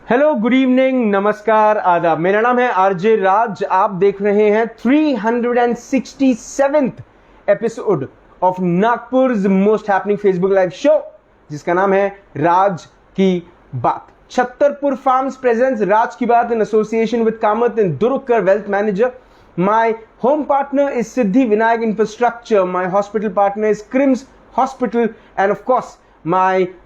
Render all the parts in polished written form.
Hello, good evening, नमस्कार, आदाब। मेरा नाम है आरजे राज। आप देख रहे हैं 367th episode of Nagpur most happening Facebook live show, जिसका नाम है राज की बात। छतरपुर फार्म्स प्रेजेंट्स राज की बात in association with Kamat and Durukkar wealth manager. My home partner is Siddhi Vinayak Infrastructure. My hospital partner is Crims Hospital, and of course,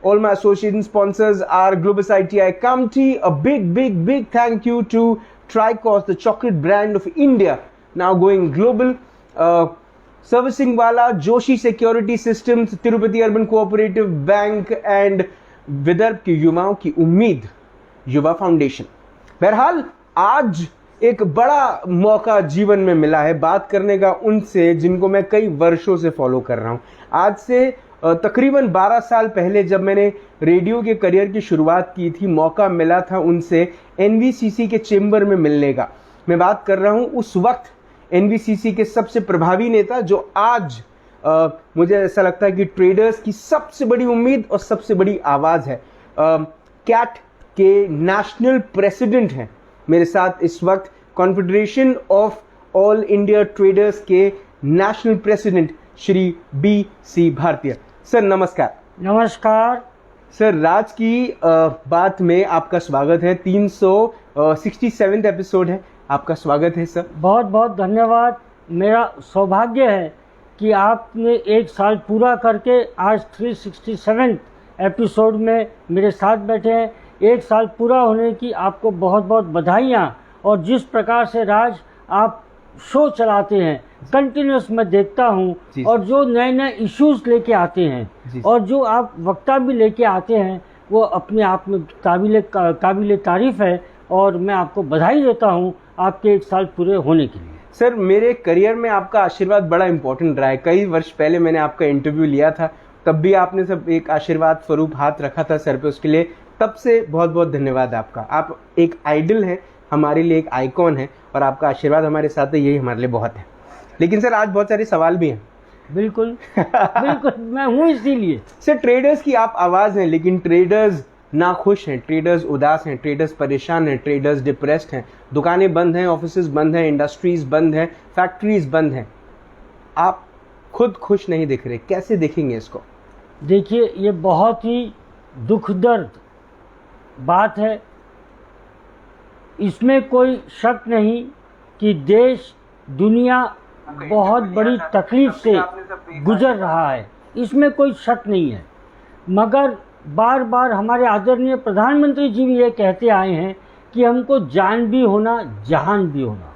all my association sponsors are Globus ITI County. A big thank you to Tricos, the chocolate brand of India, now going global. Servicing wala Joshi Security Systems, Tirupati Urban Cooperative Bank, and Vidarbha की युवाओं की उम्मीद युवा foundation. बहरहाल आज एक बड़ा मौका जीवन में मिला है बात करने का उनसे जिनको मैं कई वर्षों से फॉलो कर रहा हूं। आज से तकरीबन 12 साल पहले जब मैंने रेडियो के करियर की शुरुआत की थी, मौका मिला था उनसे एनवीसीसी के चेंबर में मिलने का। मैं बात कर रहा हूं उस वक्त एनवीसीसी के सबसे प्रभावी नेता, जो आज मुझे ऐसा लगता है कि ट्रेडर्स की सबसे बड़ी उम्मीद और सबसे बड़ी आवाज है। कैट के नेशनल प्रेसिडेंट हैं मेरे साथ इस वक्त, confederation of all India traders के नेशनल प्रेसिडेंट श्री BC भारतीय। सर नमस्कार। नमस्कार सर, राज की बात में आपका स्वागत है। 367 एपिसोड है, आपका स्वागत है सर। बहुत बहुत धन्यवाद। मेरा सौभाग्य है कि आपने एक साल पूरा करके आज 367 एपिसोड में मेरे साथ बैठे हैं। एक साल पूरा होने की आपको बहुत बहुत बधाइयाँ। और जिस प्रकार से राज आप शो चलाते हैं, कंटिन्यूस मैं देखता हूँ, और जो नए नए इश्यूज लेके आते हैं और जो आप वक्ता भी लेके आते हैं, वो अपने आप में काबिल तारीफ़ है। और मैं आपको बधाई देता हूँ आपके एक साल पूरे होने के लिए। सर, मेरे करियर में आपका आशीर्वाद बड़ा इंपॉर्टेंट रहा है। कई वर्ष पहले मैंने आपका इंटरव्यू लिया था, तब भी आपने सब एक आशीर्वाद स्वरूप हाथ रखा था सर पे, उसके लिए तब से बहुत बहुत धन्यवाद आपका। आप एक आइडल हैं, हमारे लिए एक आइकॉन है, और आपका आशीर्वाद हमारे साथ है, यही हमारे लिए बहुत है। लेकिन सर आज बहुत सारे सवाल भी हैं। बिल्कुल बिल्कुल, मैं हूँ इसीलिए। सर, ट्रेडर्स की आप आवाज़ हैं, लेकिन ट्रेडर्स ना खुश हैं, ट्रेडर्स उदास हैं, ट्रेडर्स परेशान हैं, ट्रेडर्स डिप्रेस्ड हैं। दुकानें बंद हैं, ऑफिसेज बंद हैं, इंडस्ट्रीज बंद हैं, फैक्ट्रीज बंद हैं। आप खुद खुश नहीं दिख रहे, कैसे देखेंगे इसको? देखिए, ये बहुत ही दुख दर्द बात है। इसमें कोई शक नहीं कि देश दुनिया बहुत बड़ी तकलीफ से गुजर रहा है, इसमें कोई शक नहीं है। मगर बार बार हमारे आदरणीय प्रधानमंत्री जी भी ये कहते आए हैं कि हमको जान भी होना, जहान भी होना।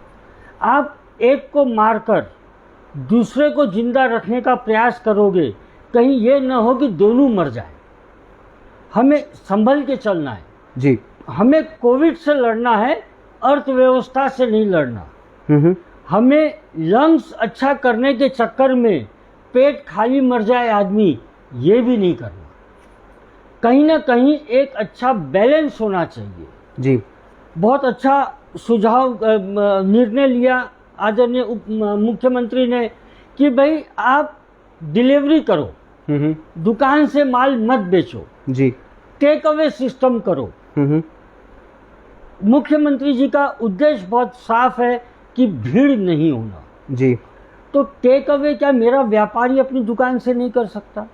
आप एक को मारकर दूसरे को जिंदा रखने का प्रयास करोगे, कहीं ये न हो कि दोनों मर जाए। हमें संभल के चलना है जी। हमें कोविड से लड़ना है, अर्थव्यवस्था से नहीं लड़ना। हमें लंग्स अच्छा करने के चक्कर में पेट खाली मर जाए आदमी, ये भी नहीं करना। कहीं ना कहीं एक अच्छा बैलेंस होना चाहिए जी। बहुत अच्छा सुझाव निर्णय लिया आदरणीय मुख्यमंत्री ने कि भाई आप डिलीवरी करो, दुकान से माल मत बेचो जी, टेक अवे सिस्टम करो। मुख्यमंत्री जी का उद्देश्य बहुत साफ है कि भीड़ नहीं होना जी। तो टेक अवे, क्या मेरा व्यापारी अपनी दुकान से नहीं कर सकता?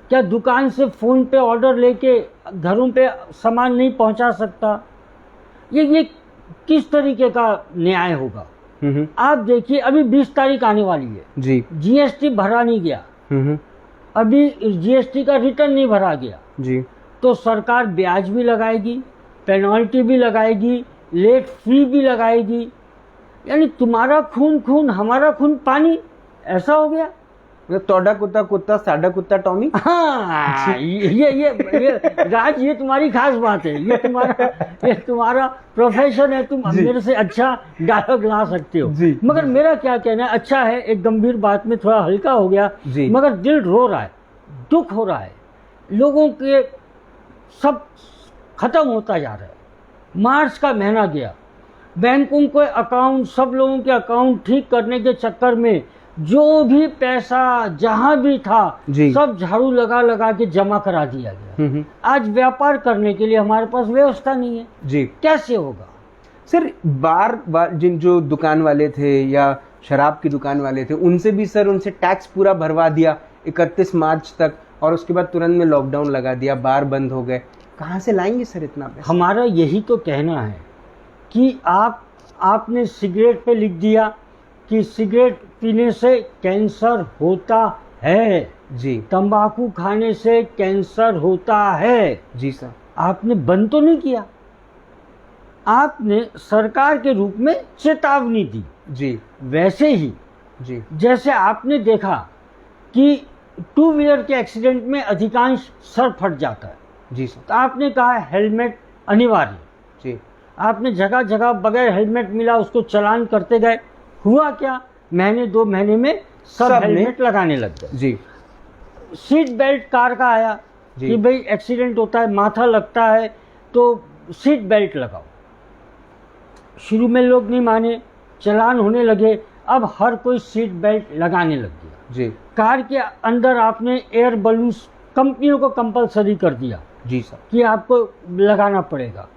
क्या दुकान से फ़ोन पे ऑर्डर लेके घरों पे सामान नहीं पहुंचा सकता? ये किस तरीके का न्याय होगा? आप देखिए, अभी 20 तारीख आने वाली है जी। जीएसटी भरा नहीं गया, अभी जीएसटी का रिटर्न नहीं भरा गया जी, तो सरकार ब्याज भी लगाएगी, पेनल्टी भी लगाएगी, लेट फी भी लगाएगी। यानी तुम्हारा खून खून, हमारा खून पानी, ऐसा हो गया। तोड़ा कुत्ता कुत्ता, साडा कुत्ता टॉमी। हाँ, ये राज, ये तुम्हारी खास बात है। ये तुम्हारा प्रोफेशन है, तुम मेरे से अच्छा डायलॉग ला सकते हो। मगर मेरा क्या कहना है, अच्छा है, एक गंभीर बात में थोड़ा हल्का हो गया, मगर दिल रो रहा है, दुख हो रहा है। लोगों के सब खत्म होता जा रहा है। मार्च का महीना गया, बैंकों के अकाउंट, सब लोगों के अकाउंट ठीक करने के चक्कर में जो भी पैसा जहां भी था जी। सब झाड़ू लगा लगा के जमा करा दिया गया। आज व्यापार करने के लिए हमारे पास व्यवस्था नहीं है जी। कैसे होगा? सर बार जिन जो दुकान वाले थे या शराब की दुकान वाले थे उनसे भी सर उनसे टैक्स पूरा भरवा दिया 31 मार्च तक, और उसके बाद तुरंत में लॉकडाउन लगा दिया, बार बंद हो गए। कहाँ से लाएंगे सर इतना पैसा? हमारा यही तो कहना है कि आपने सिगरेट पे लिख दिया कि सिगरेट पीने से कैंसर होता है, जी। तंबाकू खाने से कैंसर होता है। जी सर। आपने बंद तो नहीं किया, आपने सरकार के रूप में चेतावनी दी। जी। वैसे ही जी। जैसे आपने देखा कि टू व्हीलर के एक्सीडेंट में अधिकांश सर फट जाता है, जी सर। तो आपने कहा हेलमेट अनिवार्य। जी। आपने जगह जगह बगैर हेलमेट मिला उसको चालान करते गए, हुआ क्या? महीने 2 महीने में सब हेलमेट लगाने लग गए। जी। सीट बेल्ट कार का आया जी। कि भाई एक्सीडेंट होता है, माथा लगता है तो सीट बेल्ट लगाओ। शुरू में लोग नहीं माने, चालान होने लगे, अब हर कोई सीट बेल्ट लगाने लग गया। जी। कार के अंदर आपने एयर बलून्स कंपनियों को कंपलसरी कर दिया जी सर। कि आपको लगाना पड़ेगा।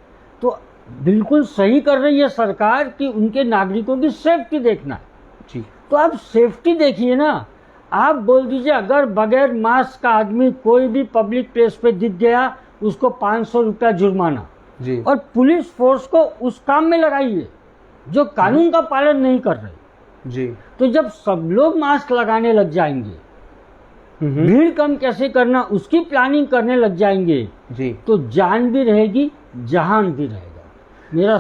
तो बिल्कुल सही कर रही है सरकार कि उनके नागरिकों की सेफ्टी देखना है। जी। तो आप सेफ्टी देखिए ना। आप बोल दीजिए अगर बगैर मास्क का आदमी कोई भी पब्लिक प्लेस पे दिख गया उसको 500 रुपया जुर्माना, जी। और पुलिस फोर्स को उस काम में लगाइए जो कानून का पालन नहीं कर रहे। जी। तो जब सब लोग मास्क लगाने लग जाएंगे, भीड़ कम कैसे करना उसकी प्लानिंग करने लग जाएंगे, जी। तो जान भी रहेगी, जहान भी रहेगा। मेरा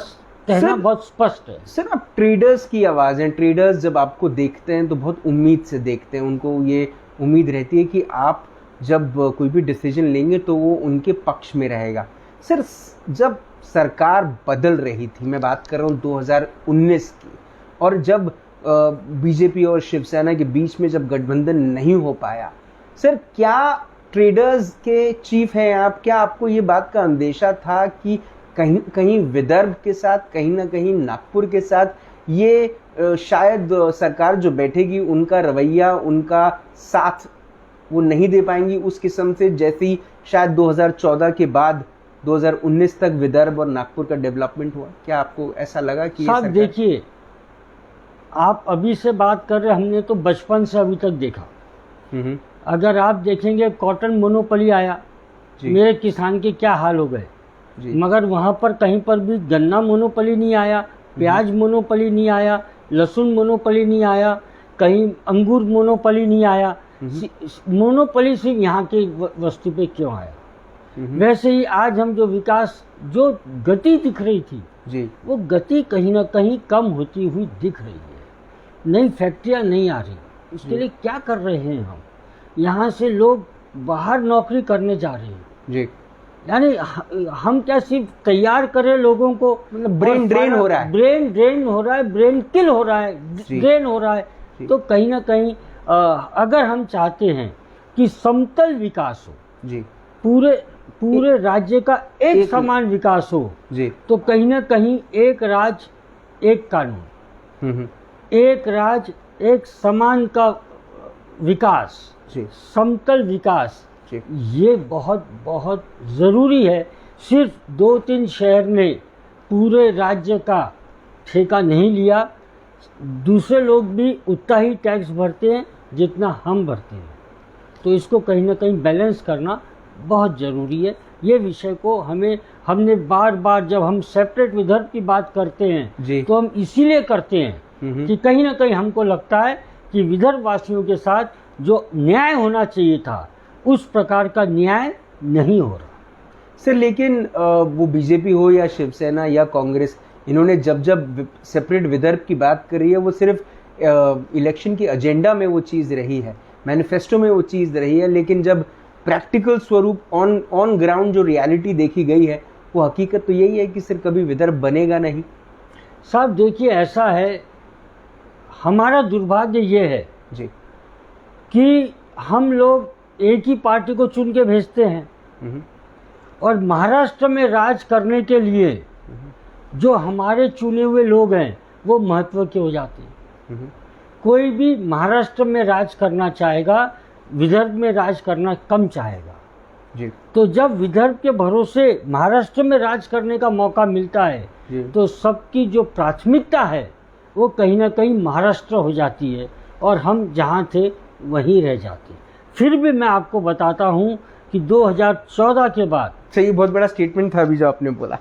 कहना सर- बहुत स्पष्ट है। सर आप ट्रेडर्स की आवाज़ हैं, ट्रेडर्स जब आपको देखते हैं तो बहुत उम्मीद से देखते हैं, उनको ये उम्मीद रहती है कि आप जब कोई भी डिसीजन लेंगे तो वो उनके पक्ष में रहेगा। सर जब सरकार बदल रही थी, मैं बात कर रहा हूँ 2019 की, और जब बीजेपी और शिवसेना के बीच में जब गठबंधन नहीं हो पाया, सर क्या ट्रेडर्स के चीफ हैं आप, क्या आपको ये बात का अंदेशा था कि कहीं कहीं विदर्भ के साथ, कहीं ना कहीं नागपुर के साथ ये शायद सरकार जो बैठेगी उनका रवैया, उनका साथ वो नहीं दे पाएंगी उस किस्म से जैसी शायद 2014 के बाद 2019 तक विदर्भ और नागपुर का डेवलपमेंट हुआ? क्या आपको ऐसा लगा कि साहब देखिए, आप अभी से बात कर रहे, हमने तो बचपन से अभी तक देखा। अगर आप देखेंगे कॉटन मोनोपोली आया, मेरे किसान के क्या हाल हो गए, मगर वहाँ पर कहीं पर भी गन्ना मोनोपोली नहीं आया, प्याज मोनोपोली नहीं आया, लहसुन मोनोपोली नहीं आया, कहीं अंगूर मोनोपोली नहीं आया। मोनोपोली सिर्फ यहाँ की वस्तु पे क्यों आया? वैसे ही आज हम जो विकास, जो गति दिख रही थी जी, वो गति कहीं ना कहीं कम होती हुई दिख रही है। नई फैक्ट्रियाँ नहीं आ रही, उसके लिए क्या कर रहे हैं हम? यहाँ से लोग बाहर नौकरी करने जा रहे हैं जी। यानी हम क्या सिर्फ तैयार करें लोगों को, मतलब ब्रेन ड्रेन हो रहा है, ब्रेन ड्रेन हो रहा है, ब्रेन किल हो रहा है, ड्रेन हो रहा है। तो कहीं ना कहीं अगर हम चाहते हैं कि समतल विकास हो, जी, पूरे राज्य का एक समान विकास हो, जी, तो कहीं ना कहीं एक राज्य एक कानून, एक राज्य एक समान का विकास, समतल विकास, ये बहुत बहुत ज़रूरी है। सिर्फ 2-3 शहर ने पूरे राज्य का ठेका नहीं लिया, दूसरे लोग भी उतना ही टैक्स भरते हैं जितना हम भरते हैं। तो इसको कहीं ना कहीं बैलेंस करना बहुत ज़रूरी है। ये विषय को हमने बार बार जब हम सेपरेट विदर्भ की बात करते हैं तो हम इसीलिए करते हैं कि कहीं ना कहीं हमको लगता है कि विदर्भ वासियों के साथ जो न्याय होना चाहिए था उस प्रकार का न्याय नहीं हो रहा। सर लेकिन वो बीजेपी हो या शिवसेना या कांग्रेस, इन्होंने जब सेपरेट विदर्भ की बात करी है वो सिर्फ इलेक्शन की एजेंडा में वो चीज़ रही है, मैनिफेस्टो में वो चीज़ रही है, लेकिन जब प्रैक्टिकल स्वरूप ऑन ग्राउंड जो रियलिटी देखी गई है वो हकीकत तो यही है कि सिर्फ कभी विदर्भ बनेगा नहीं। साहब देखिए, ऐसा है, हमारा दुर्भाग्य ये है जी कि हम लोग एक ही पार्टी को चुन के भेजते हैं और महाराष्ट्र में राज करने के लिए जो हमारे चुने हुए लोग हैं वो महत्व के हो जाते हैं। कोई भी महाराष्ट्र में राज करना चाहेगा, विदर्भ में राज करना कम चाहेगा। जी तो जब विदर्भ के भरोसे महाराष्ट्र में राज करने का मौका मिलता है जी तो सबकी जो प्राथमिकता है वो कहीं ना कहीं महाराष्ट्र हो जाती है और हम जहाँ थे वहीं रह जाते। फिर भी मैं आपको बताता हूँ कि 2014 के बाद, सही, बहुत बड़ा स्टेटमेंट था अभी जो आपने बोला।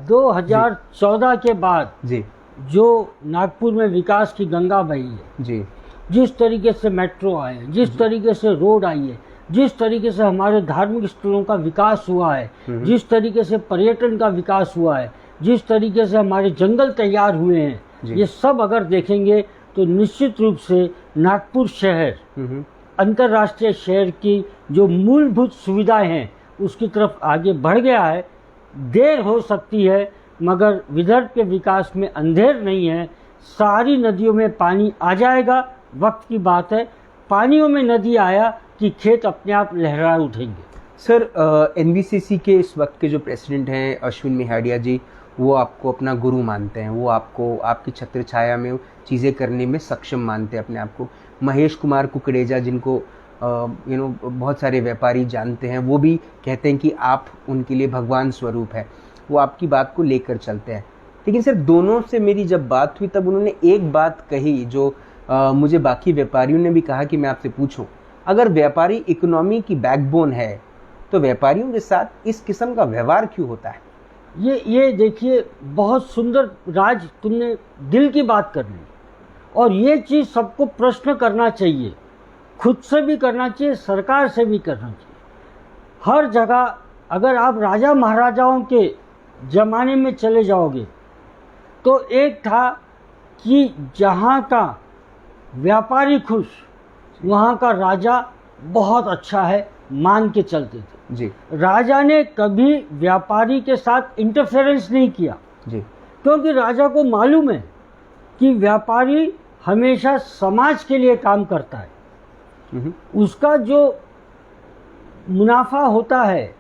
2014 के बाद जी जो नागपुर में विकास की गंगा बही है, जी जिस तरीके से मेट्रो आए, जिस तरीके से रोड आई है, जिस तरीके से हमारे धार्मिक स्थलों का विकास हुआ है, जिस तरीके से पर्यटन का विकास हुआ है, जिस तरीके से हमारे जंगल तैयार हुए हैं, ये सब अगर देखेंगे तो निश्चित रूप से नागपुर शहर अंतर्राष्ट्रीय शहर की जो मूलभूत सुविधाएं हैं उसकी तरफ आगे बढ़ गया है। देर हो सकती है मगर विदर्भ के विकास में अंधेर नहीं है। सारी नदियों में पानी आ जाएगा, वक्त की बात है। पानियों में नदी आया कि खेत अपने आप लहरा उठेंगे। सर, एनबीसीसी के इस वक्त के जो प्रेसिडेंट हैं अश्विन मिहाड़िया जी, वो आपको अपना गुरु मानते हैं, वो आपको आपकी छत्र छाया में चीज़ें करने में सक्षम मानते हैं अपने आप को। महेश कुमार कुकरेजा, जिनको बहुत सारे व्यापारी जानते हैं, वो भी कहते हैं कि आप उनके लिए भगवान स्वरूप है, वो आपकी बात को लेकर चलते हैं। लेकिन सर, दोनों से मेरी जब बात हुई तब उन्होंने एक बात कही जो मुझे बाकी व्यापारियों ने भी कहा कि मैं आपसे पूछूं, अगर व्यापारी इकोनॉमी की बैकबोन है तो व्यापारियों के साथ इस किस्म का व्यवहार क्यों होता है? ये देखिए, बहुत सुंदर राज, तुमने दिल की बात कर ली। और ये चीज़ सबको प्रश्न करना चाहिए, खुद से भी करना चाहिए, सरकार से भी करना चाहिए। हर जगह अगर आप राजा महाराजाओं के ज़माने में चले जाओगे तो एक था कि जहाँ का व्यापारी खुश, वहाँ का राजा बहुत अच्छा है मान के चलते थे। जी राजा ने कभी व्यापारी के साथ इंटरफेरेंस नहीं किया जी क्योंकि राजा को मालूम है कि व्यापारी हमेशा समाज के लिए काम करता है। उसका जो मुनाफा होता है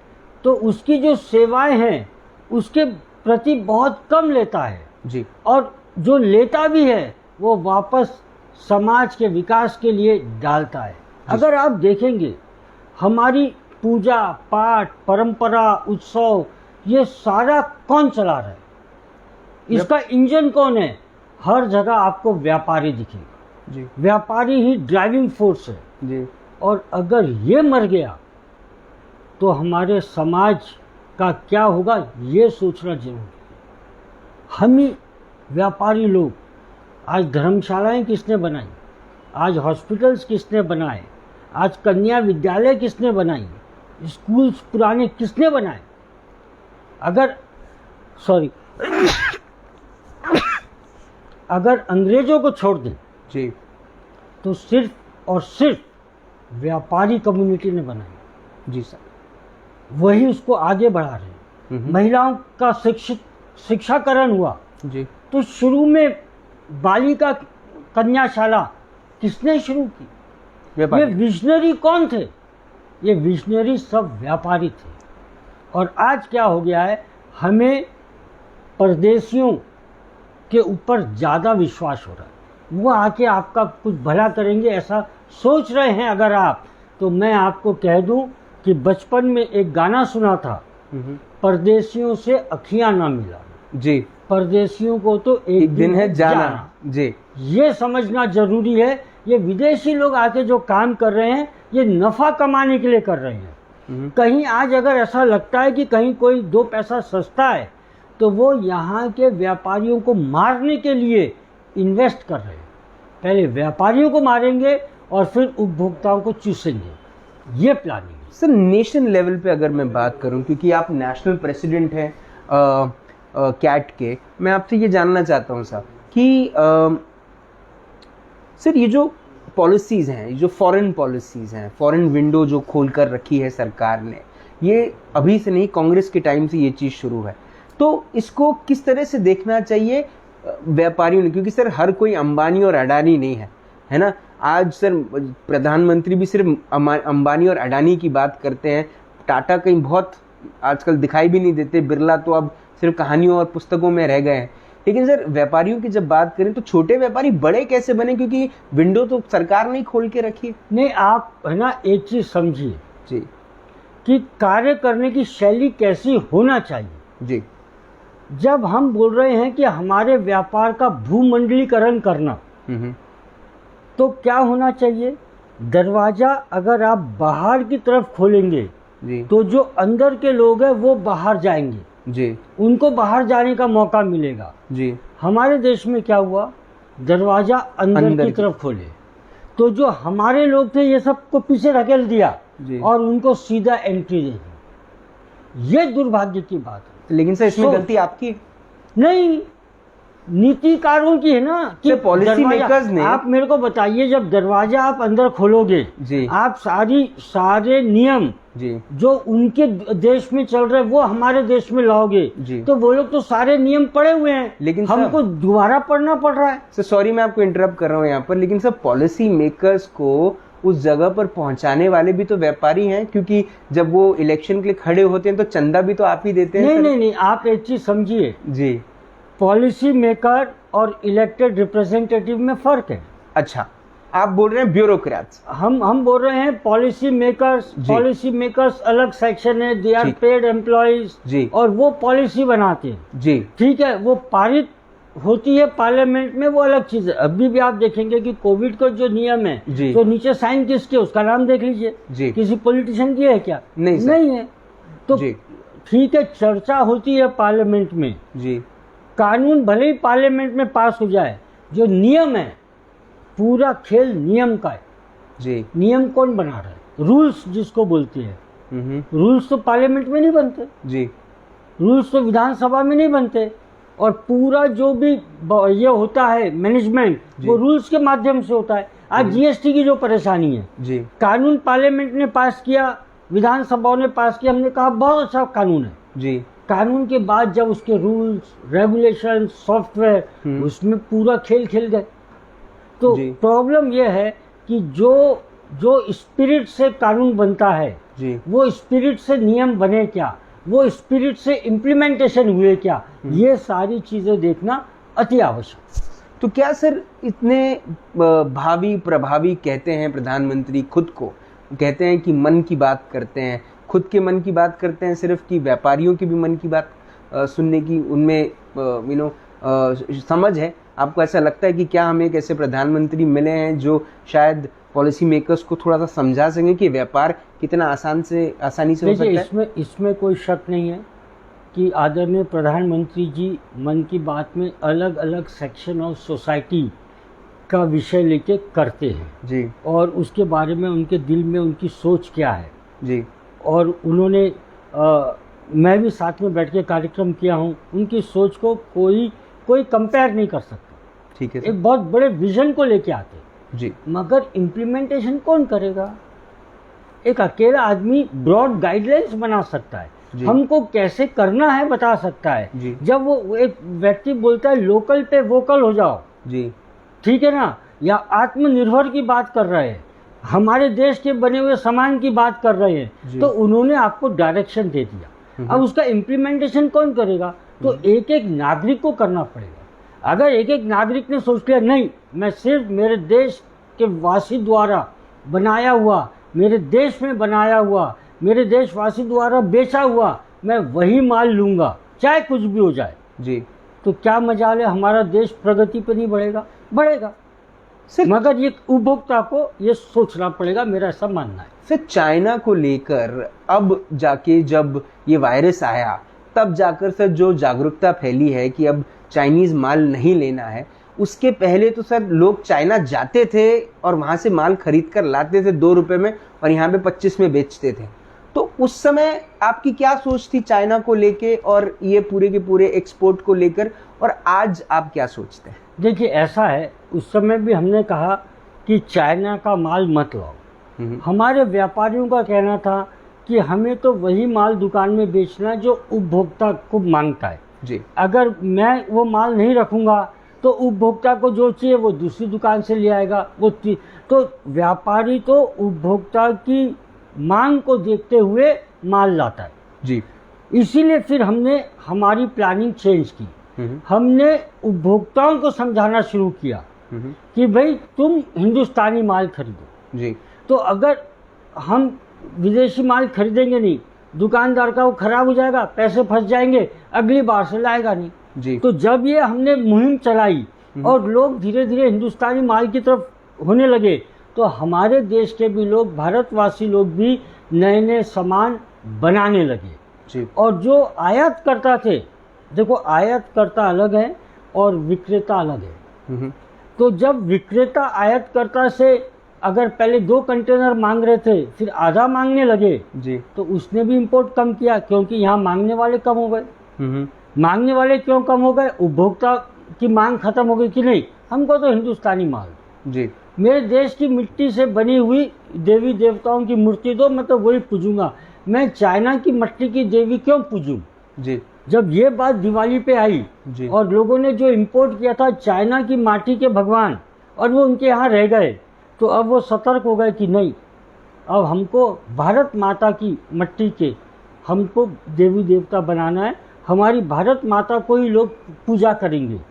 तो उसकी जो सेवाएं हैं उसके प्रति बहुत कम लेता है जी, और जो लेता भी है वो वापस समाज के विकास के लिए डालता है। अगर आप देखेंगे हमारी पूजा पाठ, परंपरा, उत्सव, ये सारा कौन चला रहा है? इसका इंजन कौन है? हर जगह आपको व्यापारी दिखेगा जी व्यापारी ही ड्राइविंग फोर्स है जी। और अगर ये मर गया तो हमारे समाज का क्या होगा, ये सोचना जरूरी है। हम ही व्यापारी लोग, आज धर्मशालाएं किसने बनाई, आज हॉस्पिटल्स किसने बनाए, आज कन्या विद्यालय किसने बनाई, स्कूल्स पुराने किसने बनाए? अगर अंग्रेजों को छोड़ दें जी तो सिर्फ और सिर्फ व्यापारी कम्युनिटी ने बनाई। जी सर, वही उसको आगे बढ़ा रहे हैं। महिलाओं का शिक्षाकरण हुआ जी तो शुरू में बालिका कन्याशाला किसने शुरू की? ये व्यापारी। विजनरी कौन थे? ये विजनरी सब व्यापारी थे। और आज क्या हो गया है, हमें परदेशियों के ऊपर ज़्यादा विश्वास हो रहा है। वो आके आपका कुछ भला करेंगे ऐसा सोच रहे हैं अगर आप, तो मैं आपको कह दूं कि बचपन में एक गाना सुना था, परदेशियों से अखियां ना मिला जी, परदेशियों को तो एक दिन है जाना। जी ये समझना जरूरी है। ये विदेशी लोग आके जो काम कर रहे हैं ये नफ़ा कमाने के लिए कर रहे हैं। कहीं आज अगर ऐसा लगता है कि कहीं कोई दो पैसा सस्ता है तो वो यहाँ के व्यापारियों को मारने के लिए इन्वेस्ट कर रहे हैं। पहले व्यापारियों को मारेंगे और फिर उपभोक्ताओं को चूसेंगे, ये प्लानिंग है। सर, नेशनल लेवल पे अगर मैं बात करूं, क्योंकि आप नेशनल प्रेसिडेंट हैं कैट के, मैं आपसे ये जानना चाहता हूं साहब कि सर ये जो पॉलिसीज़ हैं, जो फॉरेन पॉलिसीज़ हैं, फॉरेन विंडो जो खोल कर रखी है सरकार ने, ये अभी से नहीं, कांग्रेस के टाइम से ये चीज़ शुरू है, तो इसको किस तरह से देखना चाहिए व्यापारियों ने? क्योंकि सर हर कोई अंबानी और अडानी नहीं है ना। आज सर प्रधानमंत्री भी सिर्फ अंबानी और अडानी की बात करते हैं, टाटा कहीं बहुत आजकल दिखाई भी नहीं देते, बिरला तो अब सिर्फ कहानियों और पुस्तकों में रह गए हैं। लेकिन सर व्यापारियों की जब बात करें तो छोटे व्यापारी बड़े कैसे बने, क्योंकि विंडो तो सरकार ने ही खोल के रखी है। नहीं, आप है ना एक चीज समझिए जी कि कार्य करने की शैली कैसी होना चाहिए। जी जब हम बोल रहे हैं कि हमारे व्यापार का भूमंडलीकरण करना, तो क्या होना चाहिए? दरवाजा अगर आप बाहर की तरफ खोलेंगे जी तो जो अंदर के लोग हैं वो बाहर जाएंगे, जी उनको बाहर जाने का मौका मिलेगा। जी हमारे देश में क्या हुआ? दरवाजा अंदर की तरफ खोले तो जो हमारे लोग थे ये सबको पीछे धकेल दिया जी। और उनको सीधा एंट्री दे दी। ये दुर्भाग्य की बात है। लेकिन सर इसमें गलती आपकी है। नहीं, नीतिकारों की है ना कि पॉलिसी दरवाजा- मेकर्स ने। आप मेरे को बताइए, जब दरवाजा आप अंदर खोलोगे जी आप सारे नियम जी जो उनके देश में चल रहे वो हमारे देश में लाओगे जी। तो वो लोग तो सारे नियम पढ़े हुए हैं, लेकिन हमको दोबारा पढ़ना पड़ रहा है। सर सॉरी मैं आपको इंटरप्ट कर रहा हूँ यहाँ पर, लेकिन सर पॉलिसी मेकर्स को उस जगह पर पहुंचाने वाले भी तो व्यापारी हैं, क्योंकि जब वो इलेक्शन के लिए खड़े होते हैं तो चंदा भी तो आप ही देते हैं। नहीं, आप एक चीज समझिए, जी पॉलिसी मेकर और इलेक्टेड रिप्रेजेंटेटिव में फर्क है। अच्छा, आप बोल रहे हैं ब्यूरोक्रेट्स। हम बोल रहे हैं पॉलिसी मेकर्स। पॉलिसी मेकर्स अलग सेक्शन है, दे आर पेड एम्प्लॉइज जी, और वो पॉलिसी बनाते हैं। जी ठीक है, वो पारित होती है पार्लियामेंट में, वो अलग चीज है। अभी भी आप देखेंगे कि कोविड का जो नियम है जी। तो नीचे साइन किसके, उसका नाम देख लीजिए जी। किसी पॉलिटिशियन की है क्या? नहीं है। तो जी ठीक है, चर्चा होती है पार्लियामेंट में, जी कानून भले ही पार्लियामेंट में पास हो जाए, जो नियम है पूरा खेल नियम का है। जी। नियम कौन बना रहा है? रूल्स जिसको बोलते हैं। रूल्स तो पार्लियामेंट में नहीं बनते जी, रूल्स तो विधानसभा में नहीं बनते, और पूरा जो भी ये होता है मैनेजमेंट वो रूल्स के माध्यम से होता है। आज जीएसटी की जो परेशानी है जी, कानून पार्लियामेंट ने पास किया, विधानसभाओं ने पास किया, हमने कहा बहुत अच्छा कानून है। जी कानून के बाद जब उसके रूल्स रेगुलेशन सॉफ्टवेयर उसमें पूरा खेल खेल गए। तो जी। प्रॉब्लम यह है कि जो स्पिरिट से कानून बनता है जी वो स्पिरिट से नियम बने क्या, वो स्पिरिट से इम्प्लीमेंटेशन हुए क्या, ये सारी चीजें देखना अति आवश्यक। तो क्या सर इतने भावी प्रभावी कहते हैं प्रधानमंत्री खुद को, कहते हैं कि मन की बात करते हैं, खुद के मन की बात करते हैं सिर्फ, कि व्यापारियों की भी मन की बात सुनने की उनमें समझ है? आपको ऐसा लगता है कि क्या हमें एक ऐसे प्रधानमंत्री मिले हैं जो शायद पॉलिसी मेकर्स को थोड़ा सा समझा सकें कि व्यापार कितना आसानी से हो सकता है? इसमें कोई शक नहीं है कि आदरणीय प्रधानमंत्री जी मन की बात में अलग अलग सेक्शन ऑफ सोसाइटी का विषय लेके करते हैं जी, और उसके बारे में उनके दिल में उनकी सोच क्या है जी, और उन्होंने मैं भी साथ में बैठ के कार्यक्रम किया हूँ, उनकी सोच को कोई कंपेयर नहीं कर सकता। ठीक है एक बहुत बड़े विजन को लेके आते जी, मगर इम्प्लीमेंटेशन कौन करेगा? एक अकेला आदमी ब्रॉड गाइडलाइंस बना सकता है, हमको कैसे करना है बता सकता है जी। जब वो एक व्यक्ति बोलता है लोकल पे वोकल हो जाओ, जी, ठीक है ना, या आत्मनिर्भर की बात कर रहे हैं, हमारे देश के बने हुए सामान की बात कर रहे हैं, तो उन्होंने आपको डायरेक्शन दे दिया। अब उसका इम्प्लीमेंटेशन कौन करेगा? तो एक एक नागरिक को करना पड़ेगा। अगर एक एक नागरिक ने सोच लिया नहीं, मैं सिर्फ मेरे देश के वासी द्वारा बनाया हुआ, मेरे देश में बनाया हुआ, मेरे देशवासी द्वारा बेचा हुआ मैं वही माल लूंगा चाहे कुछ भी हो जाए, जी, तो क्या मजाल है, हमारा देश प्रगति पे नहीं बढ़ेगा? बढ़ेगा। मगर ये उपभोक्ता को ये सोचना पड़ेगा, मेरा ऐसा मानना है। फिर चाइना को लेकर अब जाके जब ये वायरस आया तब जाकर सर जो जागरूकता फैली है कि अब चाइनीज माल नहीं लेना है, उसके पहले तो सर लोग चाइना जाते थे और वहां से माल खरीद कर लाते थे 2 रुपए में और यहाँ पे 25 में बेचते थे। तो उस समय आपकी क्या सोच थी चाइना को लेके और ये पूरे के पूरे एक्सपोर्ट को लेकर, और आज आप क्या सोचते हैं? देखिए ऐसा है, उस समय भी हमने कहा कि चाइना का माल मत लाओ। हमारे व्यापारियों का कहना था कि हमें तो वही माल दुकान में बेचना है जो उपभोक्ता को मांगता है जी। अगर मैं वो माल नहीं रखूंगा तो उपभोक्ता को जो चाहिए वो दूसरी दुकान से ले आएगा। तो व्यापारी तो उपभोक्ता की मांग को देखते हुए माल लाता है जी। इसीलिए फिर हमने हमारी प्लानिंग चेंज की। हमने उपभोक्ताओं को समझाना शुरू किया कि भाई तुम हिंदुस्तानी माल खरीदो जी। तो अगर हम विदेशी माल खरीदेंगे नहीं, दुकानदार का वो खराब हो जाएगा, पैसे फंस जाएंगे, अगली बार से लाएगा नहीं जी। तो जब ये हमने मुहिम चलाई और लोग धीरे धीरे हिंदुस्तानी माल की तरफ होने लगे तो हमारे देश के भी लोग, भारतवासी लोग भी नए नए सामान बनाने लगे जी। और जो आयात करता थे, देखो आयात करता अलग है और विक्रेता अलग है। तो जब विक्रेता आयात करता से अगर पहले 2 कंटेनर मांग रहे थे फिर आधा मांगने लगे जी। तो उसने भी इंपोर्ट कम किया क्योंकि यहाँ मांगने वाले कम हो गए। मांगने वाले क्यों कम हो गए? उपभोक्ता की मांग खत्म हो गई कि नहीं, हमको तो हिंदुस्तानी माल जी। मेरे देश की मिट्टी से बनी हुई देवी देवताओं की मूर्ति दो, मैं तो वही पूजूंगा। मैं चाइना की मिट्टी की देवी क्यों पूजूं? जी। जब ये बात दिवाली पे आई जी। और लोगों ने जो इंपोर्ट किया था चाइना की माटी के भगवान और वो उनके यहाँ रह गए तो अब वो सतर्क हो गए कि नहीं, अब हमको भारत माता की मिट्टी के हमको देवी देवता बनाना है, हमारी भारत माता को ही लोग पूजा करेंगे।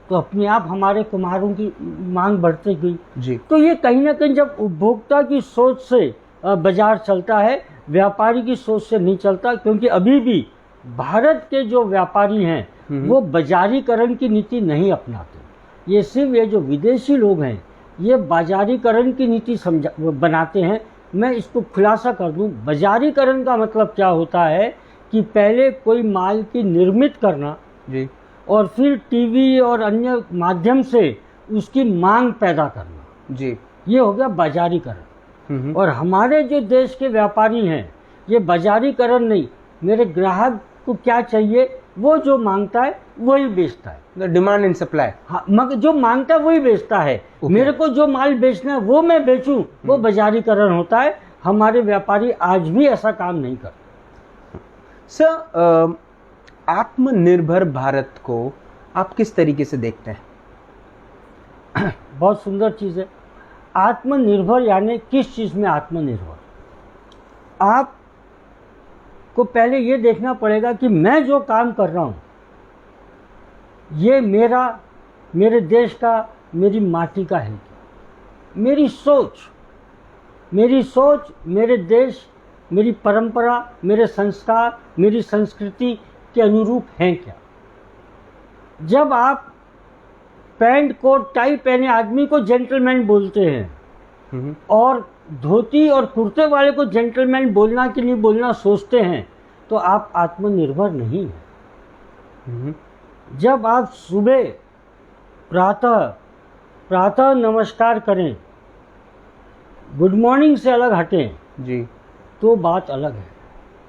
तो अपने आप हमारे कुम्हारों की मांग बढ़ती गई जी। तो ये कहीं ना कहीं जब उपभोक्ता की सोच से बाजार चलता है, व्यापारी की सोच से नहीं चलता। क्योंकि अभी भी भारत के जो व्यापारी हैं वो बाजारीकरण की नीति नहीं अपनाते। ये सिर्फ ये जो विदेशी लोग हैं ये बाजारीकरण की नीति बनाते हैं। मैं इसको खुलासा कर दूं, बाजारीकरण का मतलब क्या होता है कि पहले कोई माल की निर्मित करना जी। और फिर टीवी और अन्य माध्यम से उसकी मांग पैदा करना जी। ये हो गया बाजारीकरण। और हमारे जो देश के व्यापारी हैं ये बाजारीकरण नहीं, मेरे ग्राहक को क्या चाहिए वो जो मांगता है वही बेचता है। Demand and supply. हाँ, मगर जो मांगता है वही बेचता है। मेरे को जो माल बेचना है वो मैं बेचूं, वो बाजारीकरण होता है। हमारे व्यापारी आज भी ऐसा काम नहीं करते। सर, आत्मनिर्भर भारत को आप किस तरीके से देखते हैं? बहुत सुंदर चीज़ है। आत्मनिर्भर यानी किस चीज़ में आत्मनिर्भर? आप को पहले ये देखना पड़ेगा कि मैं जो काम कर रहा हूँ ये मेरे देश का, मेरी माटी का है। मेरी सोच मेरे देश, मेरी परंपरा, मेरे संस्कार, मेरी संस्कृति के अनुरूप हैं क्या? जब आप पैंट कोट टाई पहने आदमी को जेंटलमैन बोलते हैं और धोती और कुर्ते वाले को जेंटलमैन बोलना कि नहीं बोलना सोचते हैं तो आप आत्मनिर्भर नहीं हैं। जब आप सुबह प्रातः नमस्कार करें, गुड मॉर्निंग से अलग हटें जी तो बात अलग है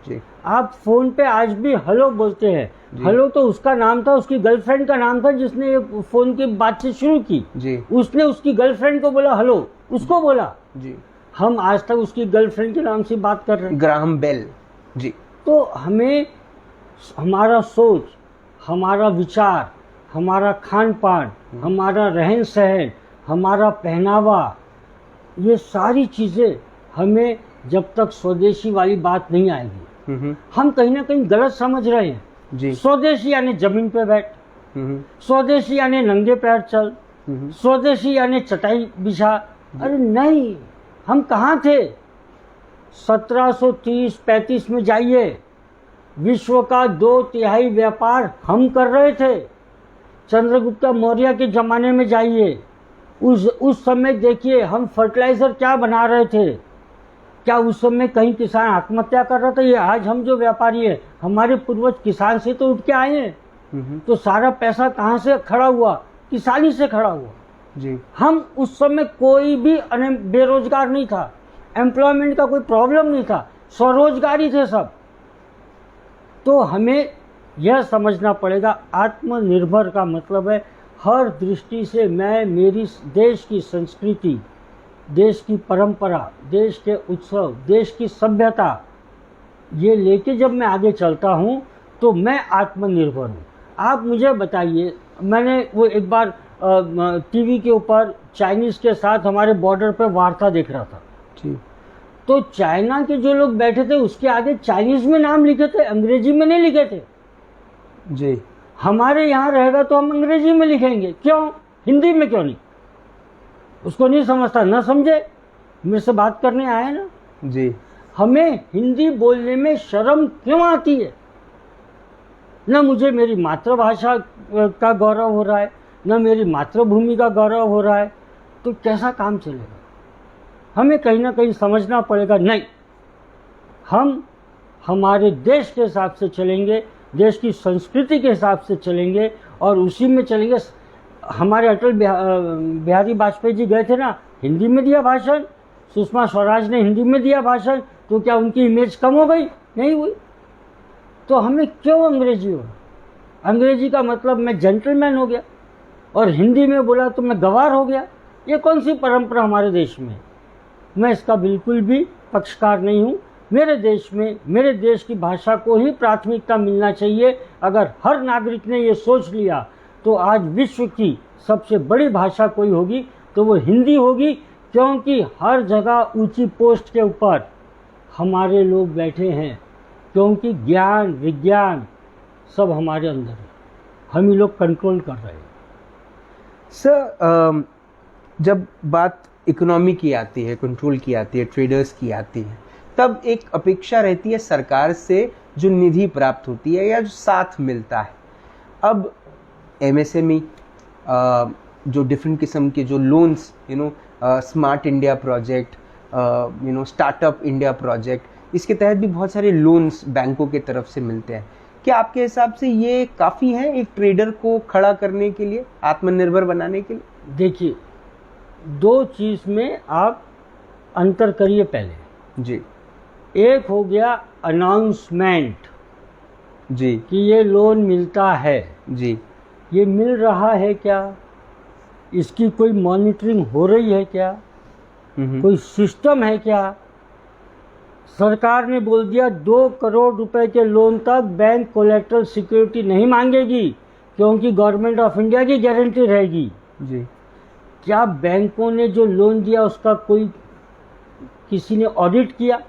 जी। आप फोन पे आज भी हेलो बोलते हैं। हेलो तो उसका नाम था, उसकी गर्लफ्रेंड का नाम था जिसने ये फोन की बातचीत शुरू की जी। उसने उसकी गर्लफ्रेंड को बोला हेलो, उसको बोला जी। हम आज तक उसकी गर्लफ्रेंड के नाम से बात कर रहे हैं, ग्राहम बेल जी। तो हमें हमारा सोच, हमारा विचार, हमारा खान पान, हमारा रहन सहन, हमारा पहनावा, ये सारी चीज़ें हमें जब तक स्वदेशी वाली बात नहीं आएगी, हम कहीं ना कहीं गलत समझ रहे हैं जी। स्वदेशी यानी जमीन पे बैठ, स्वदेशी यानी नंगे पैर चल, स्वदेशी यानी चटाई बिछा। अरे नहीं, हम कहाँ थे? 1730-35 में जाइए, विश्व का 2/3 व्यापार हम कर रहे थे। चंद्रगुप्त मौर्य के ज़माने में जाइए, उस समय देखिए हम फर्टिलाइज़र क्या बना रहे थे। क्या उस समय कहीं किसान आत्महत्या कर रहा था? ये आज हम जो व्यापारी है, हमारे पूर्वज किसान से तो उठ के आए हैं। तो सारा पैसा कहाँ से खड़ा हुआ? किसानी से खड़ा हुआ जी। हम उस समय कोई भी बेरोजगार नहीं था, एम्प्लॉयमेंट का कोई प्रॉब्लम नहीं था, स्वरोजगारी थे सब। तो हमें यह समझना पड़ेगा आत्मनिर्भर का मतलब है हर दृष्टि से मैं मेरी देश की संस्कृति, देश की परंपरा, देश के उत्सव, देश की सभ्यता, ये लेके जब मैं आगे चलता हूँ तो मैं आत्मनिर्भर हूँ। आप मुझे बताइए, मैंने वो एक बार टीवी के ऊपर चाइनीज़ के साथ हमारे बॉर्डर पे वार्ता देख रहा था जी। तो चाइना के जो लोग बैठे थे उसके आगे चाइनीज़ में नाम लिखे थे, अंग्रेजी में नहीं लिखे थे जी। हमारे यहाँ रहेगा तो हम अंग्रेजी में लिखेंगे, क्यों हिंदी में क्यों नहीं? उसको नहीं समझता, ना समझे, मेरे से बात करने आए ना जी। हमें हिंदी बोलने में शर्म क्यों आती है? न मुझे मेरी मातृभाषा का गौरव हो रहा है, न मेरी मातृभूमि का गौरव हो रहा है, तो कैसा काम चलेगा? हमें कहीं ना कहीं समझना पड़ेगा, नहीं, हम हमारे देश के हिसाब से चलेंगे, देश की संस्कृति के हिसाब से चलेंगे और उसी में चलेंगे। हमारे अटल बिहारी वाजपेयी जी गए थे ना, हिंदी में दिया भाषण, सुषमा स्वराज ने हिंदी में दिया भाषण, तो क्या उनकी इमेज कम हो गई? नहीं हुई। तो हमें क्यों अंग्रेजी हो? अंग्रेजी का मतलब मैं जेंटलमैन हो गया और हिंदी में बोला तो मैं गवार हो गया। ये कौन सी परंपरा हमारे देश में? मैं इसका बिल्कुल भी पक्षकार नहीं हूँ। मेरे देश में, मेरे देश की भाषा को ही प्राथमिकता मिलना चाहिए। अगर हर नागरिक ने ये सोच लिया तो आज विश्व की सबसे बड़ी भाषा कोई होगी तो वो हिंदी होगी, क्योंकि हर जगह ऊंची पोस्ट के ऊपर हमारे लोग बैठे हैं, क्योंकि ज्ञान विज्ञान सब हमारे अंदर है, हम ही लोग कंट्रोल कर रहे हैं। सर, जब बात इकोनॉमी की आती है, कंट्रोल की आती है, ट्रेडर्स की आती है, तब एक अपेक्षा रहती है सरकार से जो निधि प्राप्त होती है या जो साथ मिलता है। अब एमएसएमई, जो डिफरेंट किस्म के जो loans, smart India project, startup India project, इसके तहत भी बहुत सारे लोन्स बैंकों के तरफ से मिलते हैं। क्या आपके हिसाब से ये काफ़ी है एक ट्रेडर को खड़ा करने के लिए, आत्मनिर्भर बनाने के लिए? देखिए, दो चीज़ में आप अंतर करिए पहले जी। एक हो गया अनाउंसमेंट जी। कि ये लोन मिलता है। जी। ये मिल रहा है क्या? इसकी कोई मॉनिटरिंग हो रही है क्या? कोई सिस्टम है क्या? सरकार ने बोल दिया 2 करोड़ रुपए के लोन तक बैंक कोलेट्रल सिक्योरिटी नहीं मांगेगी, क्योंकि गवर्नमेंट ऑफ इंडिया की गारंटी रहेगी। जी। क्या बैंकों ने जो लोन दिया उसका कोई किसी ने ऑडिट किया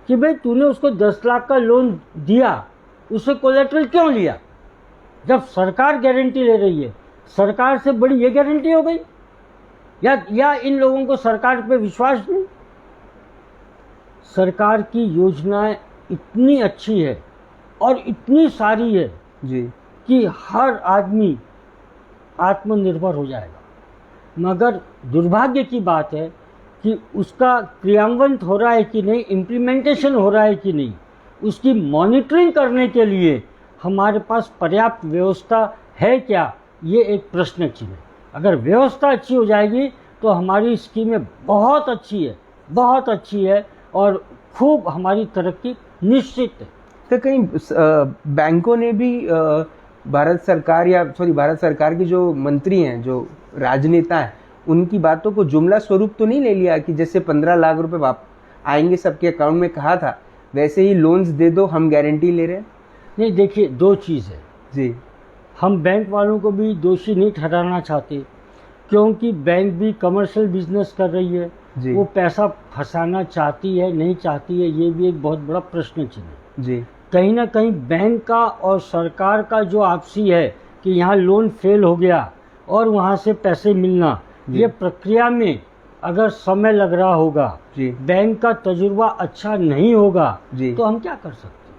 कि भाई तूने उसको 10 लाख का लोन दिया, उसे कोलेट्रल क्यों लिया? जब सरकार गारंटी ले रही है, सरकार से बड़ी ये गारंटी हो गई? या इन लोगों को सरकार पे विश्वास नहीं? सरकार की योजनाएं इतनी अच्छी है और इतनी सारी है जी कि हर आदमी आत्मनिर्भर हो जाएगा, मगर दुर्भाग्य की बात है कि उसका क्रियान्वयन हो रहा है कि नहीं, इम्प्लीमेंटेशन हो रहा है कि नहीं, उसकी मॉनिटरिंग करने के लिए हमारे पास पर्याप्त व्यवस्था है क्या, ये एक प्रश्न चिन्ह है। अगर व्यवस्था अच्छी हो जाएगी तो हमारी स्कीमें बहुत अच्छी है, बहुत अच्छी है और खूब हमारी तरक्की निश्चित है। तो कहीं बैंकों ने भी भारत सरकार की जो मंत्री हैं, जो राजनेता हैं, उनकी बातों को जुमला स्वरूप तो नहीं ले लिया कि जैसे 15 लाख रुपए आएंगे सबके अकाउंट में कहा था, वैसे ही लोन्स दे दो, हम गारंटी ले रहे हैं? नहीं, देखिए, दो चीज़ है जी। हम बैंक वालों को भी दोषी नहीं ठहराना चाहते, क्योंकि बैंक भी कमर्शियल बिजनेस कर रही है। वो पैसा फंसाना चाहती है, नहीं चाहती है, ये भी एक बहुत बड़ा प्रश्न चिन्ह है। जी। कहीं ना कहीं बैंक का और सरकार का जो आपसी है कि यहाँ लोन फेल हो गया और वहाँ से पैसे मिलना, ये प्रक्रिया में अगर समय लग रहा होगा, बैंक का तजुर्बा अच्छा नहीं होगा, तो हम क्या कर सकते हैं?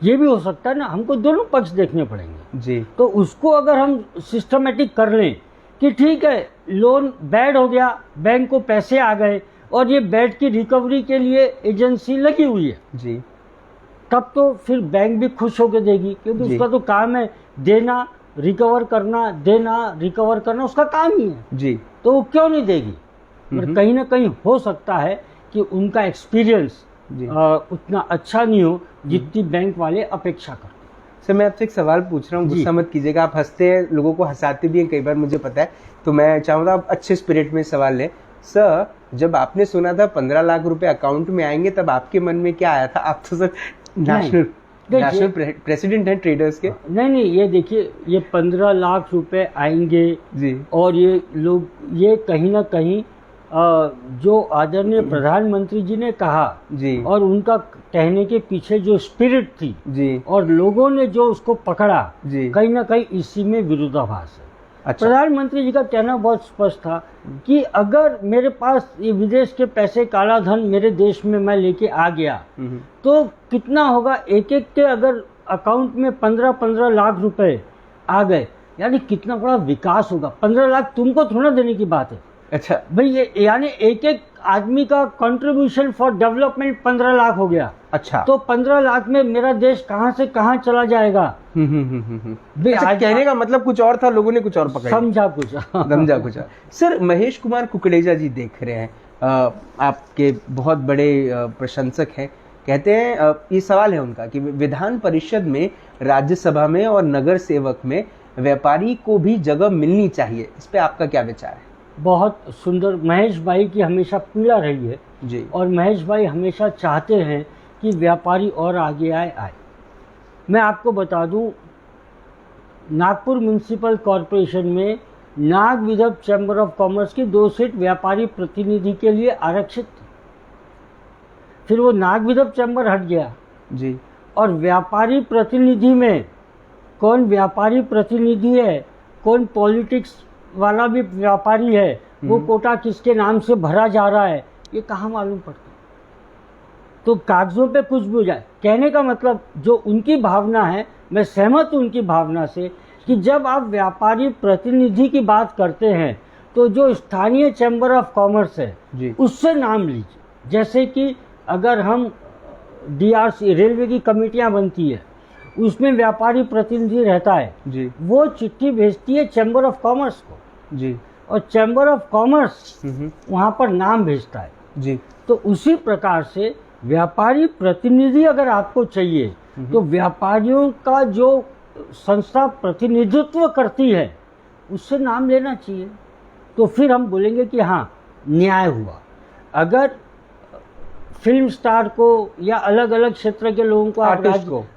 ये भी हो सकता है ना, हमको दोनों पक्ष देखने पड़ेंगे जी। तो उसको अगर हम सिस्टमेटिक कर लें कि ठीक है, लोन बैड हो गया, बैंक को पैसे आ गए और ये बैड की रिकवरी के लिए एजेंसी लगी हुई है जी, तब तो फिर बैंक भी खुश होकर देगी, क्योंकि उसका तो काम है देना, रिकवर करना, देना, रिकवर करना, उसका काम ही है जी। तो वो क्यों नहीं देगी? पर कहीं ना कहीं हो सकता है कि उनका एक्सपीरियंस उतना अच्छा नहीं हो जितनी बैंक वाले अपेक्षा करते। सर, मैं आपसे एक सवाल पूछ रहा हूँ, गुस्सा मत कीजिएगा, आप हंसते हैं, लोगों को हंसाते भी हैं कई बार, मुझे पता है, तो मैं चाहूँगा आप अच्छे स्पिरिट में सवाल लें। सर, जब आपने सुना था 15 लाख रुपए अकाउंट में आएंगे, तब आपके मन में क्या आया था? आप तो सर नेशनल प्रेसिडेंट हैं ट्रेडर्स के। नहीं, ये देखिए, ये 15 लाख रुपए आएंगे जी, और ये लोग, ये कहीं ना कहीं जो आदरणीय प्रधानमंत्री जी ने कहा जी और उनका कहने के पीछे जो स्पिरिट थी जी और लोगों ने जो उसको पकड़ा, जी कहीं ना कहीं इसी में विरोधाभास है। अच्छा प्रधानमंत्री जी का कहना बहुत स्पष्ट था कि अगर मेरे पास ये विदेश के पैसे, काला धन मेरे देश में मैं लेके आ गया तो कितना होगा, एक एक के अगर अकाउंट में 15-15 लाख रुपए आ गए, यानी कितना बड़ा विकास होगा। 15 लाख तुमको थोड़ा देने की बात है अच्छा भाई, ये यानी एक एक आदमी का कंट्रीब्यूशन फॉर डेवलपमेंट 15 लाख हो गया। अच्छा तो 15 लाख में मेरा देश कहाँ से कहाँ चला जाएगा। भाई अच्छा, कहने का मतलब कुछ और था, लोगों ने कुछ और पकड़ा, समझा कुछ समझा कुछ और। सर महेश कुमार कुकरेजा जी देख रहे हैं, आपके बहुत बड़े प्रशंसक हैं, कहते हैं ये सवाल है उनका कि विधान परिषद में, राज्यसभा में और नगर सेवक में व्यापारी को भी जगह मिलनी चाहिए, इस पे आपका क्या विचार है? बहुत सुंदर। महेश भाई की हमेशा पीड़ा रही है जी और महेश भाई हमेशा चाहते हैं कि व्यापारी और आगे आए। मैं आपको बता दूं, नागपुर म्युनिसिपल कॉरपोरेशन में Nag Vidarbha chamber of commerce की 2 सीट व्यापारी प्रतिनिधि के लिए आरक्षित थी। फिर वो नाग विदर्भ चैम्बर हट गया जी और व्यापारी प्रतिनिधि में कौन व्यापारी प्रतिनिधि है, कौन पॉलिटिक्स वाला भी व्यापारी है, वो कोटा किसके नाम से भरा जा रहा है, ये कहाँ मालूम पड़ता। तो कागजों पे कुछ भी हो जाए। कहने का मतलब जो उनकी भावना है, मैं सहमत हूँ उनकी भावना से कि जब आप व्यापारी प्रतिनिधि की बात करते हैं तो जो स्थानीय चैम्बर ऑफ कॉमर्स है जी उससे नाम लीजिए। जैसे कि अगर हम DRC रेलवे की कमेटियां बनती है, उसमें व्यापारी प्रतिनिधि रहता है जी वो चिट्ठी भेजती है चैम्बर ऑफ कॉमर्स को जी और चैम्बर ऑफ कॉमर्स वहाँ पर नाम भेजता है। जी तो उसी प्रकार से व्यापारी प्रतिनिधि अगर आपको चाहिए तो व्यापारियों का जो संस्था प्रतिनिधित्व करती है उससे नाम लेना चाहिए, तो फिर हम बोलेंगे कि हाँ न्याय हुआ। अगर फिल्म स्टार को या अलग अलग क्षेत्र के लोगों को आप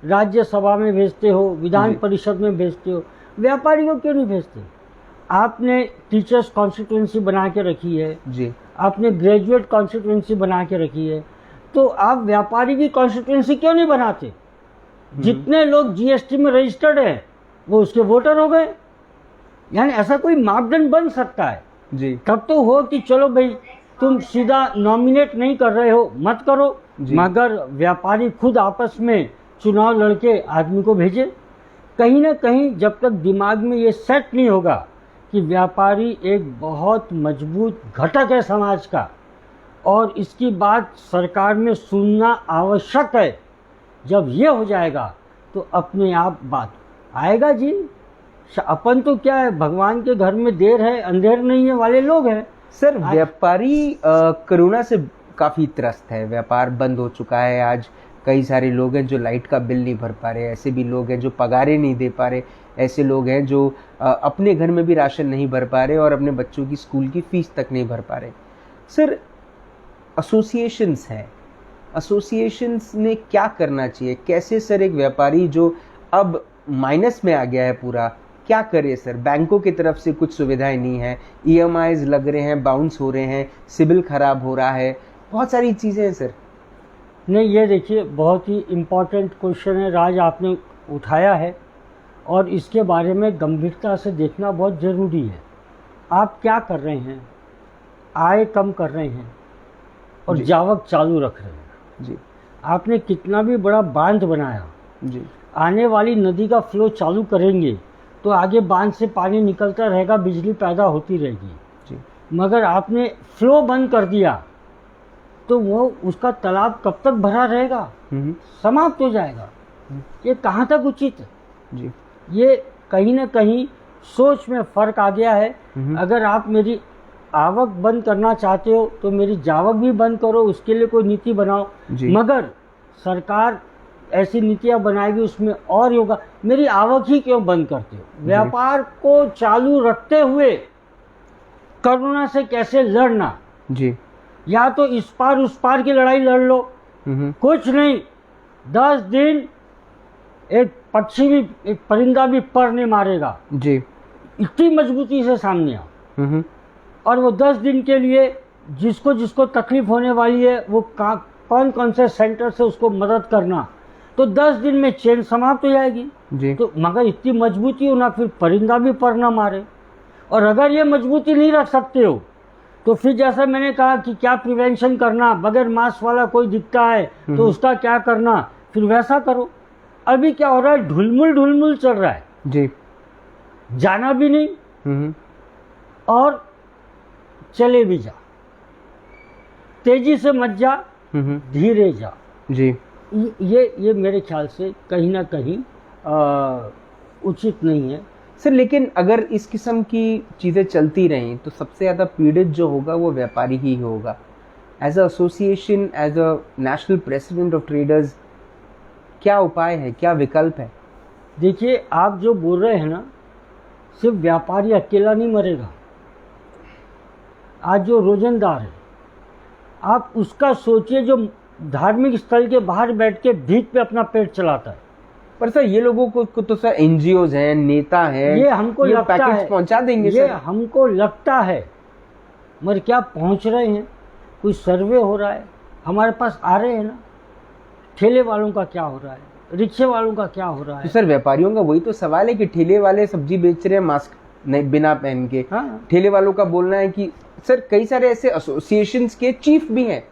राज्यसभा में भेजते हो, विधान परिषद में भेजते हो, व्यापारी को क्यों नहीं भेजते? आपने टीचर्स कॉन्स्टिट्यूंसी बना के रखी है जी, आपने ग्रेजुएट कॉन्स्टिट्यूंसी बना के रखी है, तो आप व्यापारी की कॉन्स्टिट्यूंसी क्यों नहीं बनाते? जितने लोग GST में रजिस्टर्ड हैं वो उसके वोटर हो गए। यानी ऐसा कोई मापदंड बन सकता है जी तब तो हो कि चलो भाई तुम सीधा नॉमिनेट नहीं कर रहे हो, मत करो, मगर व्यापारी खुद आपस में चुनाव लड़के आदमी को भेजे। कहीं ना कहीं जब तक दिमाग में ये सेट नहीं होगा कि व्यापारी एक बहुत मजबूत घटक है समाज का और इसकी बात सरकार में सुनना आवश्यक है, जब ये हो जाएगा तो अपने आप बात आएगा जी। अपन तो क्या है, भगवान के घर में देर है अंधेर नहीं है वाले लोग हैं। सर व्यापारी कोरोना से काफ़ी त्रस्त है, व्यापार बंद हो चुका है। आज कई सारे लोग हैं जो लाइट का बिल नहीं भर पा रहे, ऐसे भी लोग हैं जो पगारें नहीं दे पा रहे, ऐसे लोग हैं जो अपने घर में भी राशन नहीं भर पा रहे और अपने बच्चों की स्कूल की फीस तक नहीं भर पा रहे। सर एसोसिएशंस हैं, एसोसिएशंस ने क्या करना चाहिए? कैसे सर एक व्यापारी जो अब माइनस में आ गया है पूरा, क्या करे सर? बैंकों की तरफ से कुछ सुविधाएं नहीं है, EMIs लग रहे हैं, बाउंस हो रहे हैं, सिबिल खराब हो रहा है, बहुत सारी चीज़ें हैं सर। नहीं, ये देखिए बहुत ही इम्पोर्टेंट क्वेश्चन है राज, आपने उठाया है और इसके बारे में गंभीरता से देखना बहुत ज़रूरी है। आप क्या कर रहे हैं? आय कम कर रहे हैं और जावक चालू रख रहे हैं जी। आपने कितना भी बड़ा बांध बनाया जी, आने वाली नदी का फ्लो चालू करेंगे तो आगे बांध से पानी निकलता रहेगा, बिजली पैदा होती रहेगी जी। मगर आपने फ्लो बंद कर दिया तो वो उसका तालाब कब तक भरा रहेगा? समाप्त हो जाएगा। ये कहाँ तक उचित है जी? ये कहीं ना कहीं सोच में फ़र्क आ गया है। अगर आप मेरी आवक बंद करना चाहते हो तो मेरी जावक भी बंद करो, उसके लिए कोई नीति बनाओ। मगर सरकार ऐसी नीतियाँ बनाएगी उसमें और ही होगा। मेरी आवक ही क्यों बंद करते हो? व्यापार को चालू रखते हुए कोरोना से कैसे लड़ना जी, या तो इस पार उस पार की लड़ाई लड़ लो, कुछ नहीं 10 दिन एक पक्षी भी, एक परिंदा भी पर नहीं मारेगा जी, इतनी मजबूती से सामने आओ और वो 10 दिन के लिए जिसको जिसको तकलीफ होने वाली है वो कौन कौन से सेंटर से उसको मदद करना, तो 10 दिन में चेन समाप्त हो जाएगी जी। तो मगर इतनी मजबूती हो ना, फिर परिंदा भी पर ना मारे। और अगर ये मजबूती नहीं रख सकते हो तो फिर जैसा मैंने कहा कि क्या प्रिवेंशन करना, बगैर मास्क वाला कोई दिखता है तो उसका क्या करना, फिर वैसा करो। अभी क्या हो रहा है, ढुलमुल चल रहा है जी। जाना भी नहीं और चले भी जा, तेजी से मत जा, धीरे जा जी। ये मेरे ख्याल से कहीं ना कहीं उचित नहीं है सर। लेकिन अगर इस किस्म की चीज़ें चलती रहें तो सबसे ज़्यादा पीड़ित जो होगा वो व्यापारी ही होगा। As a association, as a national president of traders, क्या उपाय है, क्या विकल्प है? देखिए, आप जो बोल रहे हैं ना, सिर्फ व्यापारी अकेला नहीं मरेगा। आज जो रोजंदार है, आप उसका सोचिए, जो धार्मिक स्थल के बाहर बैठ के भीख पे अपना पेट चलाता है। पर सर ये लोगों को तो सर एनजीओज हैं, नेता हैं, ये हमको लगता पैकेट्स है पहुंचा देंगे ये सर। हमको लगता है, मगर क्या पहुंच रहे हैं? कोई सर्वे हो रहा है? हमारे पास आ रहे हैं ना, ठेले वालों का क्या हो रहा है, रिक्शे वालों का क्या हो रहा है? तो सर व्यापारियों का वही तो सवाल है कि ठेले वाले सब्जी बेच रहे हैं मास्क नहीं बिना पहन के। हाँ। ठेले वालों का बोलना है कि सर कई सारे ऐसे एसोसिएशंस के चीफ भी हैं,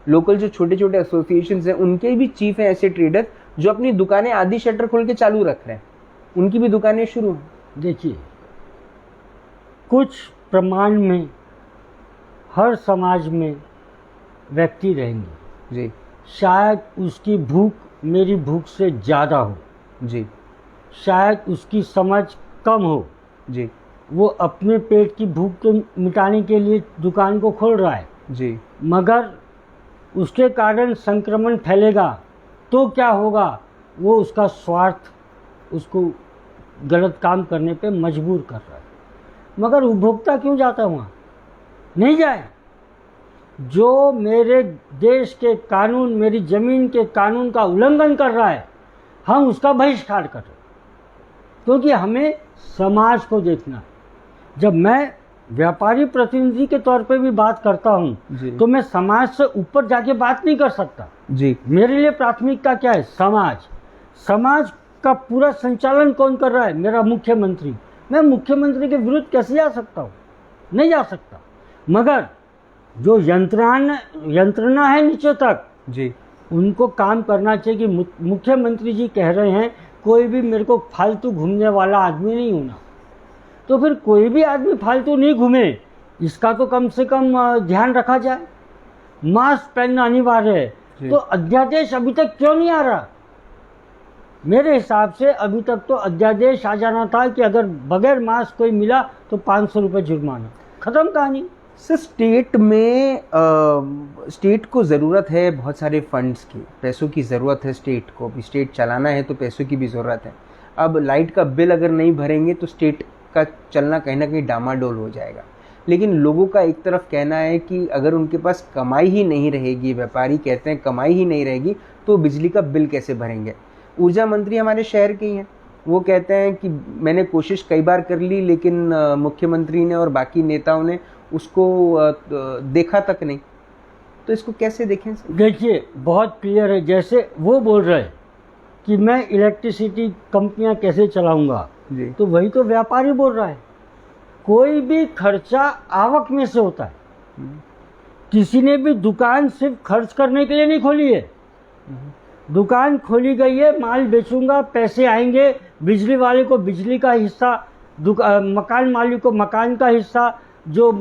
लोकल जो छोटे छोटे एसोसिएशंस हैं उनके भी चीफ हैं ऐसे ट्रेडर जो अपनी दुकानें आधी शटर खोल के चालू रख रहे हैं, उनकी भी दुकानें शुरू हैं। देखिए, कुछ प्रमाण में हर समाज में व्यक्ति रहेंगे जी शायद उसकी भूख मेरी भूख से ज़्यादा हो, जी शायद उसकी समझ कम हो, जी वो अपने पेट की भूख को मिटाने के लिए दुकान को खोल रहा है, जी मगर उसके कारण संक्रमण फैलेगा तो क्या होगा, वो उसका स्वार्थ उसको गलत काम करने पे मजबूर कर रहा है। मगर उपभोक्ता क्यों जाता है वहाँ? नहीं जाए। जो मेरे देश के कानून, मेरी ज़मीन के कानून का उल्लंघन कर रहा है, हम उसका बहिष्कार कर रहे हैं, क्योंकि हमें समाज को देखना है। जब मैं व्यापारी प्रतिनिधि के तौर पे भी बात करता हूँ तो मैं समाज से ऊपर जाके बात नहीं कर सकता जी। मेरे लिए प्राथमिकता क्या है? समाज। समाज का पूरा संचालन कौन कर रहा है? मेरा मुख्यमंत्री। मैं मुख्यमंत्री के विरुद्ध कैसे जा सकता हूँ? नहीं जा सकता। मगर जो यंत्रणा है नीचे तक जी उनको काम करना चाहिए कि मुख्यमंत्री जी कह रहे हैं कोई भी मेरे को फालतू घूमने वाला आदमी नहीं होना, तो फिर कोई भी आदमी फालतू नहीं घूमे, इसका तो कम से कम ध्यान रखा जाए। मास्क पहनना अनिवार्य है, तो अध्यादेश अभी तक क्यों नहीं आ रहा? मेरे हिसाब से अभी तक तो अध्यादेश आ जाना था कि अगर बगैर मास्क कोई मिला तो 500 रुपये जुर्माना, खत्म कहानी। सर स्टेट में स्टेट को ज़रूरत है बहुत सारे फंड्स की, पैसों की ज़रूरत है स्टेट को भी, स्टेट चलाना है तो पैसों की भी ज़रूरत है। अब लाइट का बिल अगर नहीं भरेंगे तो स्टेट का चलना कहीं ना कहीं डामाडोल हो जाएगा। लेकिन लोगों का एक तरफ कहना है कि अगर उनके पास कमाई ही नहीं रहेगी, व्यापारी कहते हैं कमाई ही नहीं रहेगी, तो बिजली का बिल कैसे भरेंगे? ऊर्जा मंत्री हमारे शहर के ही हैं, वो कहते हैं कि मैंने कोशिश कई बार कर ली लेकिन मुख्यमंत्री ने और बाकी नेताओं ने उसको देखा तक नहीं। तो इसको कैसे देखें? देखिए, बहुत क्लियर है। जैसे वो बोल रहे हैं कि मैं इलेक्ट्रिसिटी कंपनियां कैसे चलाऊंगा, तो वही तो व्यापारी बोल रहा है। कोई भी खर्चा आवक में से होता है। किसी ने भी दुकान सिर्फ खर्च करने के लिए नहीं खोली है। दुकान खोली गई है, माल बेचूंगा, पैसे आएंगे, बिजली वाले को बिजली का हिस्सा, मकान मालिक को मकान का हिस्सा, जो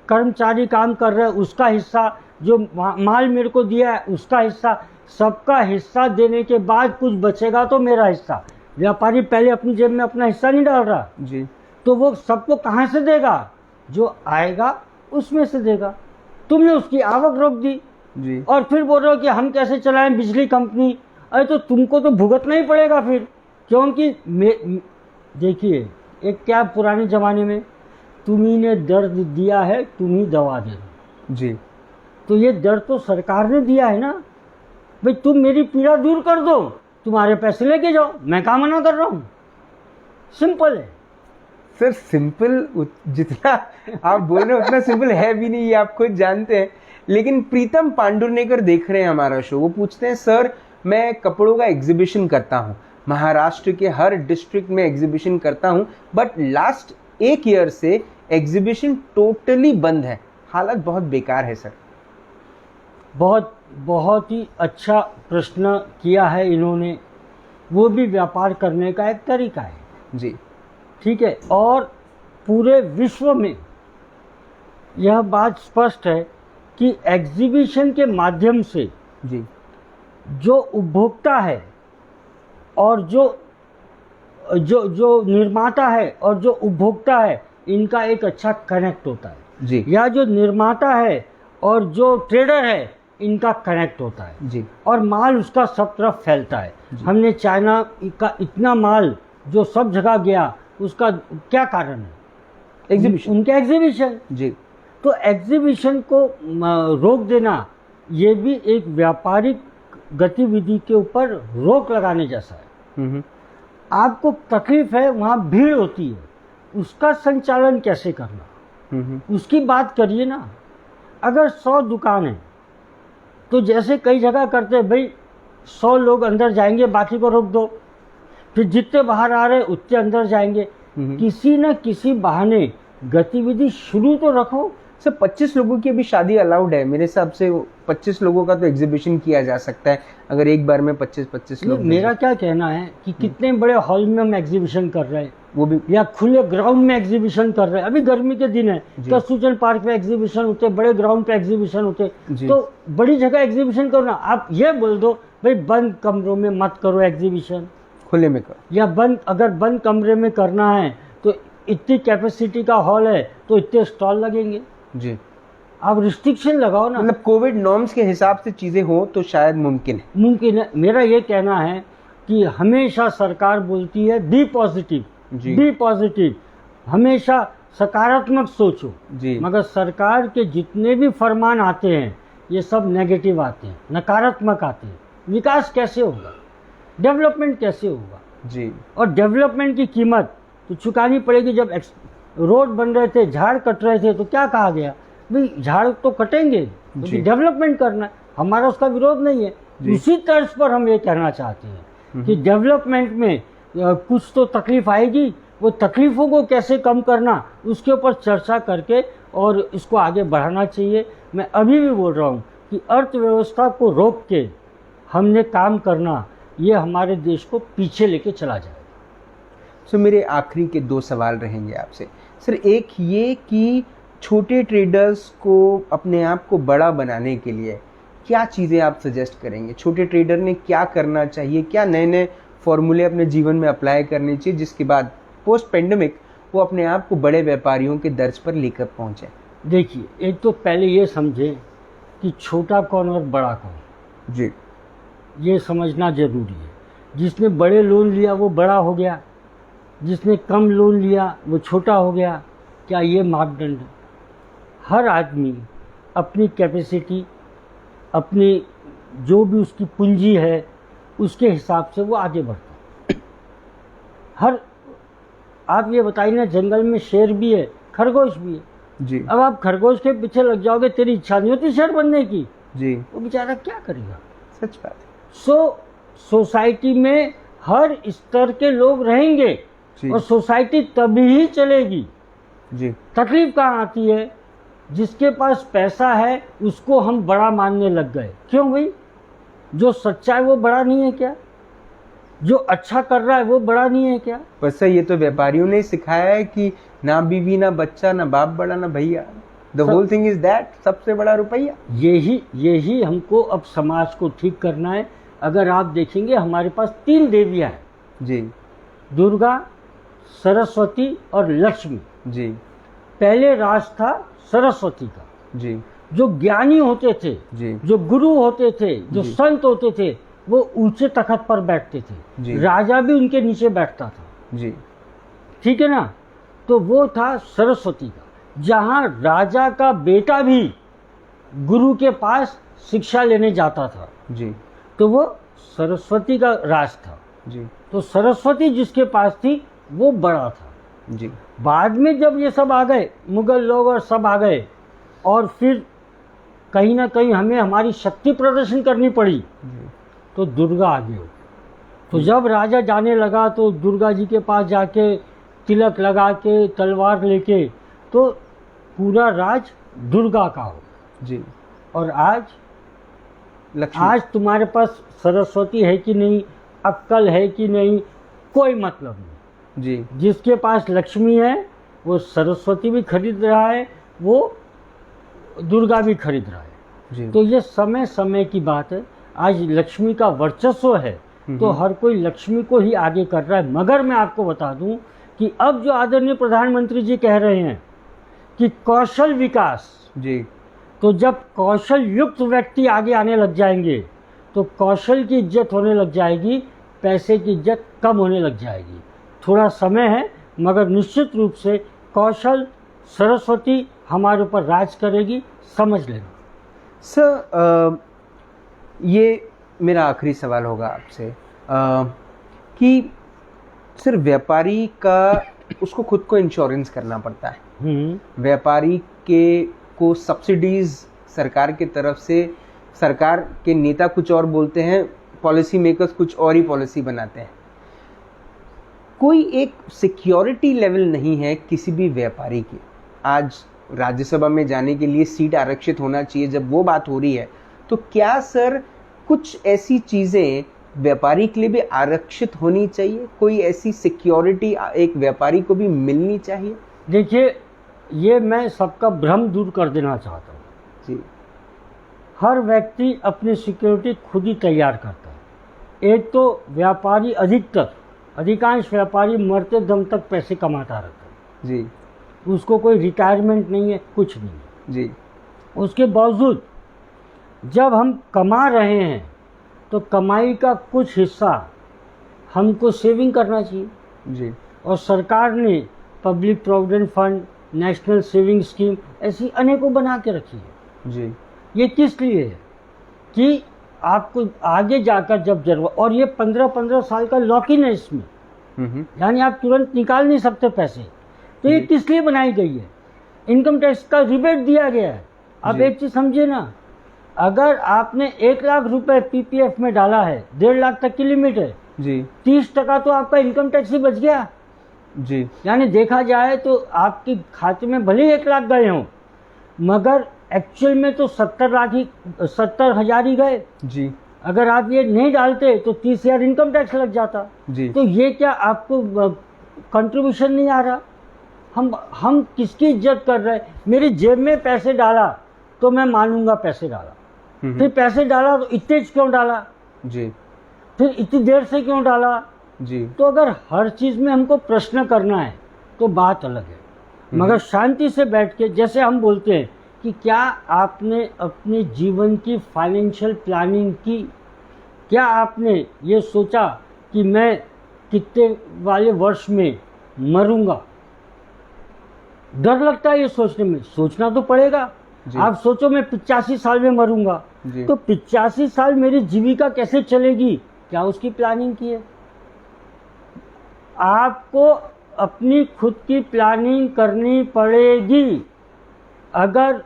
कर्मचारी काम कर रहे हैं उसका हिस्सा, जो माल मेरे को दिया है उसका हिस्सा, सबका हिस्सा देने के बाद कुछ बचेगा तो मेरा हिस्सा। व्यापारी पहले अपनी जेब में अपना हिस्सा नहीं डाल रहा जी, तो वो सबको कहाँ से देगा? जो आएगा उसमें से देगा। तुमने उसकी आवक रोक दी जी। और फिर बोल रहे हो कि हम कैसे चलाएं बिजली कंपनी। अरे तो तुमको तो भुगतना ही पड़ेगा फिर, क्योंकि देखिए, एक क्या पुराने ज़माने में तुम्ही ने दर्द दिया है तुम ही दवा देना जी, तो ये दर्द तो सरकार ने दिया है ना भाई, तुम मेरी पीड़ा दूर कर दो, तुम्हारे पैसे लेके जाओ, मैं काम मना कर रहा हूँ। सिंपल है। सर सिंपल जितना आप बोल रहे हो उतना सिंपल है भी नहीं, ये आप खुद जानते हैं। लेकिन प्रीतम पांडुरनेकर देख रहे हैं हमारा शो, वो पूछते हैं सर मैं कपड़ों का एग्जीबिशन करता हूँ, महाराष्ट्र के हर डिस्ट्रिक्ट में एग्जीबिशन करता हूँ, बट लास्ट 1 ईयर से एग्जीबिशन टोटली बंद है, हालत बहुत बेकार है सर। बहुत ही अच्छा प्रश्न किया है इन्होंने। वो भी व्यापार करने का एक तरीका है जी, ठीक है। और पूरे विश्व में यह बात स्पष्ट है कि एग्जीबिशन के माध्यम से जी, जो उपभोक्ता है और जो जो जो निर्माता है और जो उपभोक्ता है, इनका एक अच्छा कनेक्ट होता है जी, या जो निर्माता है और जो ट्रेडर है, इनका कनेक्ट होता है जी, और माल उसका सब तरफ फैलता है। हमने चाइना का इतना माल जो सब जगह गया, उसका क्या कारण है? एग्जीबिशन, उनके एग्जीबिशन। जी, तो एग्जीबिशन को रोक देना, ये भी एक व्यापारिक गतिविधि के ऊपर रोक लगाने जैसा है। आपको तकलीफ है, वहाँ भीड़ होती है, उसका संचालन कैसे करना, उसकी बात करिए ना। अगर 100 दुकान है तो जैसे कई जगह करते हैं, भाई 100 लोग अंदर जाएंगे, बाकी को रोक दो, फिर जितने बाहर आ रहे हैं उतने अंदर जाएंगे। किसी न किसी बहाने गतिविधि शुरू तो रखो। सर 25 लोगों की अभी शादी अलाउड है मेरे हिसाब से, 25 लोगों का तो एग्जीबिशन किया जा सकता है अगर एक बार में 25 लोग। मेरा क्या कहना है कि कितने बड़े हॉल में हम एग्जीबिशन कर रहे हैं, वो भी या खुले ग्राउंड में एग्जीबिशन कर रहे हैं। अभी गर्मी के दिन है, कस्तूरचंद पार्क में एग्जीबिशन होते, बड़े ग्राउंड पे एग्जीबिशन होते, तो बड़ी जगह एग्जीबिशन करो ना। आप ये बोल दो भाई बंद कमरों में मत करो एग्जीबिशन, खुले में करो, या अगर बंद कमरे में करना है तो इतनी कैपेसिटी का हॉल है तो इतने स्टॉल लगेंगे जी। आप रिस्ट्रिक्शन लगाओ ना। मतलब कोविड नॉर्म्स के हिसाब से चीजें हो तो शायद मुमकिन है। मेरा ये कहना है कि हमेशा सरकार बोलती है बी पॉजिटिव, बी पॉजिटिव, हमेशा सकारात्मक सोचो जी, मगर सरकार के जितने भी फरमान आते हैं ये सब नेगेटिव आते हैं, नकारात्मक आते हैं। विकास कैसे होगा, डेवलपमेंट कैसे होगा जी। और डेवलपमेंट की कीमत तो चुकानी पड़ेगी। जब रोड बन रहे थे, झाड़ कट रहे थे, तो क्या कहा गया, भाई झाड़ तो कटेंगे क्योंकि डेवलपमेंट करना है, हमारा उसका विरोध नहीं है। उसी तर्ज पर हम ये कहना चाहते हैं कि डेवलपमेंट में कुछ तो तकलीफ आएगी, वो तकलीफों को कैसे कम करना उसके ऊपर चर्चा करके और इसको आगे बढ़ाना चाहिए। मैं अभी भी बोल रहा हूँ कि अर्थव्यवस्था को रोक के हमने काम करना, ये हमारे देश को पीछे लेके चला जाएगा। सो मेरे आखिरी के 2 सवाल रहेंगे आपसे सर। एक ये कि छोटे ट्रेडर्स को अपने आप को बड़ा बनाने के लिए क्या चीज़ें आप सजेस्ट करेंगे? छोटे ट्रेडर ने क्या करना चाहिए, क्या नए नए फॉर्मूले अपने जीवन में अप्लाई करने चाहिए जिसके बाद पोस्ट पेंडेमिक वो अपने आप को बड़े व्यापारियों के दर्ज पर लेकर पहुँचे? देखिए, एक तो पहले ये समझें कि छोटा कौन और बड़ा कौन, जी, ये समझना जरूरी है। जिसने बड़े लोन लिया वो बड़ा हो गया, जिसने कम लोन लिया वो छोटा हो गया, क्या ये मापदंड है? हर आदमी अपनी कैपेसिटी, अपनी जो भी उसकी पूंजी है उसके हिसाब से वो आगे बढ़ता है। आप ये बताइए ना, जंगल में शेर भी है, खरगोश भी है जी। अब आप खरगोश के पीछे लग जाओगे, तेरी इच्छा नहीं होती शेर बनने की, जी, वो बेचारा क्या करेगा? सच बात है। सोसाइटी में हर स्तर के लोग रहेंगे और सोसाइटी तभी ही चलेगी। जी, तकलीफ कहाँ आती है, जिसके पास पैसा है उसको हम बड़ा मानने लग गए। क्यों भाई? जो सच्चा है वो बड़ा नहीं है क्या? जो अच्छा कर रहा है वो बड़ा नहीं है क्या? बस ये तो व्यापारियों ने सिखाया है कि ना बीवी ना बच्चा, ना बाप बड़ा ना भैया, the whole thing is that, सबसे बड़ा रुपया। यही हमको अब समाज को ठीक करना है। अगर आप देखेंगे हमारे पास 3 देवियां हैं जी, दुर्गा, सरस्वती और लक्ष्मी। जी, पहले राज था सरस्वती का। जी, जो ज्ञानी होते थे, जी, जो गुरु होते थे, जो संत होते थे, वो ऊंचे तख्त पर बैठते थे, राजा भी उनके नीचे बैठता था जी, ठीक है ना? तो वो था सरस्वती का। जहाँ राजा का बेटा भी गुरु के पास शिक्षा लेने जाता था जी, तो वो सरस्वती का राज था। जी, तो सरस्वती जिसके पास थी वो बड़ा था। जी, बाद में जब ये सब आ गए, मुगल लोग और सब आ गए, और फिर कहीं ना कहीं हमें हमारी शक्ति प्रदर्शन करनी पड़ी, तो दुर्गा आ गई। तो जब राजा जाने लगा तो दुर्गा जी के पास जाके तिलक लगा के तलवार लेके, तो पूरा राज दुर्गा का हो। जी। और आज लक्ष्मी। आज तुम्हारे पास सरस्वती है कि नहीं, अक्कल है कि नहीं, कोई मतलब नहीं। जी। जिसके पास लक्ष्मी है वो सरस्वती भी खरीद रहा है, वो दुर्गा भी खरीद रहा है। जी। तो ये समय समय की बात है। आज लक्ष्मी का वर्चस्व है तो हर कोई लक्ष्मी को ही आगे कर रहा है। मगर मैं आपको बता दूं कि अब जो आदरणीय प्रधानमंत्री जी कह रहे हैं कि कौशल विकास, जी। तो जब कौशल युक्त व्यक्ति आगे आने लग जाएंगे तो कौशल की इज्जत होने लग जाएगी, पैसे की इज्जत कम होने लग जाएगी। थोड़ा समय है, मगर निश्चित रूप से कौशल सरस्वती हमारे ऊपर राज करेगी, समझ लेना। सर, ये मेरा आखिरी सवाल होगा आपसे कि सिर्फ व्यापारी का उसको खुद को इंश्योरेंस करना पड़ता है। व्यापारी को सब्सिडीज सरकार की तरफ से, सरकार के नेता कुछ और बोलते हैं, पॉलिसी मेकर्स कुछ और ही पॉलिसी बनाते हैं। कोई एक सिक्योरिटी लेवल नहीं है किसी भी व्यापारी की। आज राज्यसभा में जाने के लिए सीट आरक्षित होना चाहिए, जब वो बात हो रही है तो क्या सर कुछ ऐसी चीज़ें व्यापारी के लिए भी आरक्षित होनी चाहिए? कोई ऐसी सिक्योरिटी एक व्यापारी को भी मिलनी चाहिए? देखिए, ये मैं सबका भ्रम दूर कर देना चाहता हूँ। जी। हर व्यक्ति अपनी सिक्योरिटी खुद ही तैयार करता है। एक तो व्यापारी अधिकांश व्यापारी मरते दम तक पैसे कमाता रहता है। जी। उसको कोई रिटायरमेंट नहीं है, कुछ नहीं है। जी। उसके बावजूद जब हम कमा रहे हैं तो कमाई का कुछ हिस्सा हमको सेविंग करना चाहिए। जी। और सरकार ने public provident fund, national saving scheme ऐसी अनेकों बना के रखी है। जी। ये किस लिए है कि आपको आगे जाकर जब जरूरत, और ये 15-15 साल का लॉक इन है इसमें, यानी आप तुरंत निकाल नहीं सकते पैसे। तो ये किस लिए बनाई गई है? इनकम टैक्स का रिबेट दिया गया है। अब एक चीज़ समझिए ना, अगर आपने 1 लाख रुपए पीपीएफ में डाला है, 1.5 लाख तक की लिमिट है जी, 30% तो आपका इनकम टैक्स ही बच गया। जी। यानी देखा जाए तो आपके खाते में भले 1 लाख गए हों, मगर एक्चुअल में तो 70,000 ही गए। जी। अगर आप ये नहीं डालते तो 30,000 इनकम टैक्स लग जाता। जी। तो ये क्या आपको कंट्रीब्यूशन नहीं आ रहा? हम किसकी इज्जत कर रहे हैं? मेरी जेब में पैसे डाला तो मैं मानूंगा पैसे डाला, फिर पैसे डाला तो इतने क्यों डाला, जी, फिर इतनी देर से क्यों डाला? जी। तो अगर हर चीज़ में हमको प्रश्न करना है तो बात अलग है, मगर शांति से बैठ के, जैसे हम बोलते हैं कि क्या आपने अपने जीवन की फाइनेंशियल प्लानिंग की? क्या आपने ये सोचा कि मैं कितने वाले वर्ष में मरूंगा? डर लगता है ये सोचने में, सोचना तो पड़ेगा। आप सोचो मैं 85 साल में मरूंगा, तो 85 साल मेरी जीविका कैसे चलेगी? क्या उसकी प्लानिंग की है? आपको अपनी खुद की प्लानिंग करनी पड़ेगी। अगर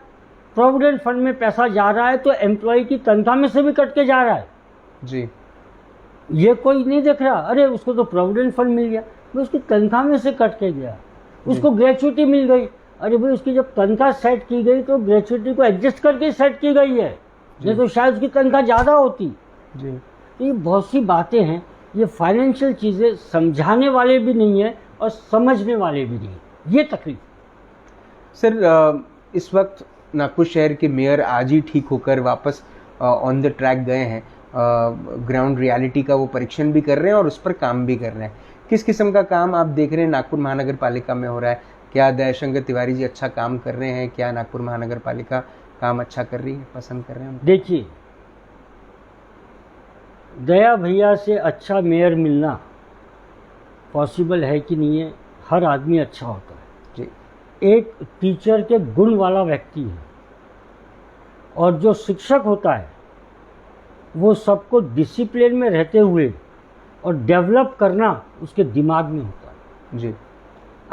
प्रोविडेंट फंड में पैसा जा रहा है तो एम्प्लॉय की तनख्वाह में से भी कट के जा रहा है। जी। ये कोई नहीं देख रहा, अरे उसको तो प्रोविडेंट फंड मिल गया, वो उसकी तनख्वाह में से कट के गया। उसको ग्रेच्युटी मिल गई, अरे भाई उसकी जब तनख्वाह सेट की गई तो ग्रेच्युटी को एडजस्ट करके सेट की गई है, नहीं तो शायद उसकी तनख्वाह ज़्यादा होती। जी। तो ये बहुत सी बातें हैं, ये फाइनेंशियल चीज़ें समझाने वाले भी नहीं है और समझने वाले भी नहीं, ये तकलीफ। सर, इस वक्त नागपुर शहर के मेयर आज ही ठीक होकर वापस ऑन द ट्रैक गए हैं। ग्राउंड रियलिटी का वो परीक्षण भी कर रहे हैं और उस पर काम भी कर रहे हैं। किस किस्म का काम आप देख रहे हैं नागपुर महानगर पालिका में हो रहा है? क्या दयाशंकर तिवारी जी अच्छा काम कर रहे हैं? क्या नागपुर महानगर पालिका काम अच्छा कर रही है, पसंद कर रहे हैं? देखिए, दया भैया से अच्छा मेयर मिलना पॉसिबल है कि नहीं है? हर आदमी अच्छा होता है जी। एक टीचर के गुण वाला व्यक्ति है, और जो शिक्षक होता है वो सबको डिसिप्लिन में रहते हुए और डेवलप करना उसके दिमाग में होता है। जी।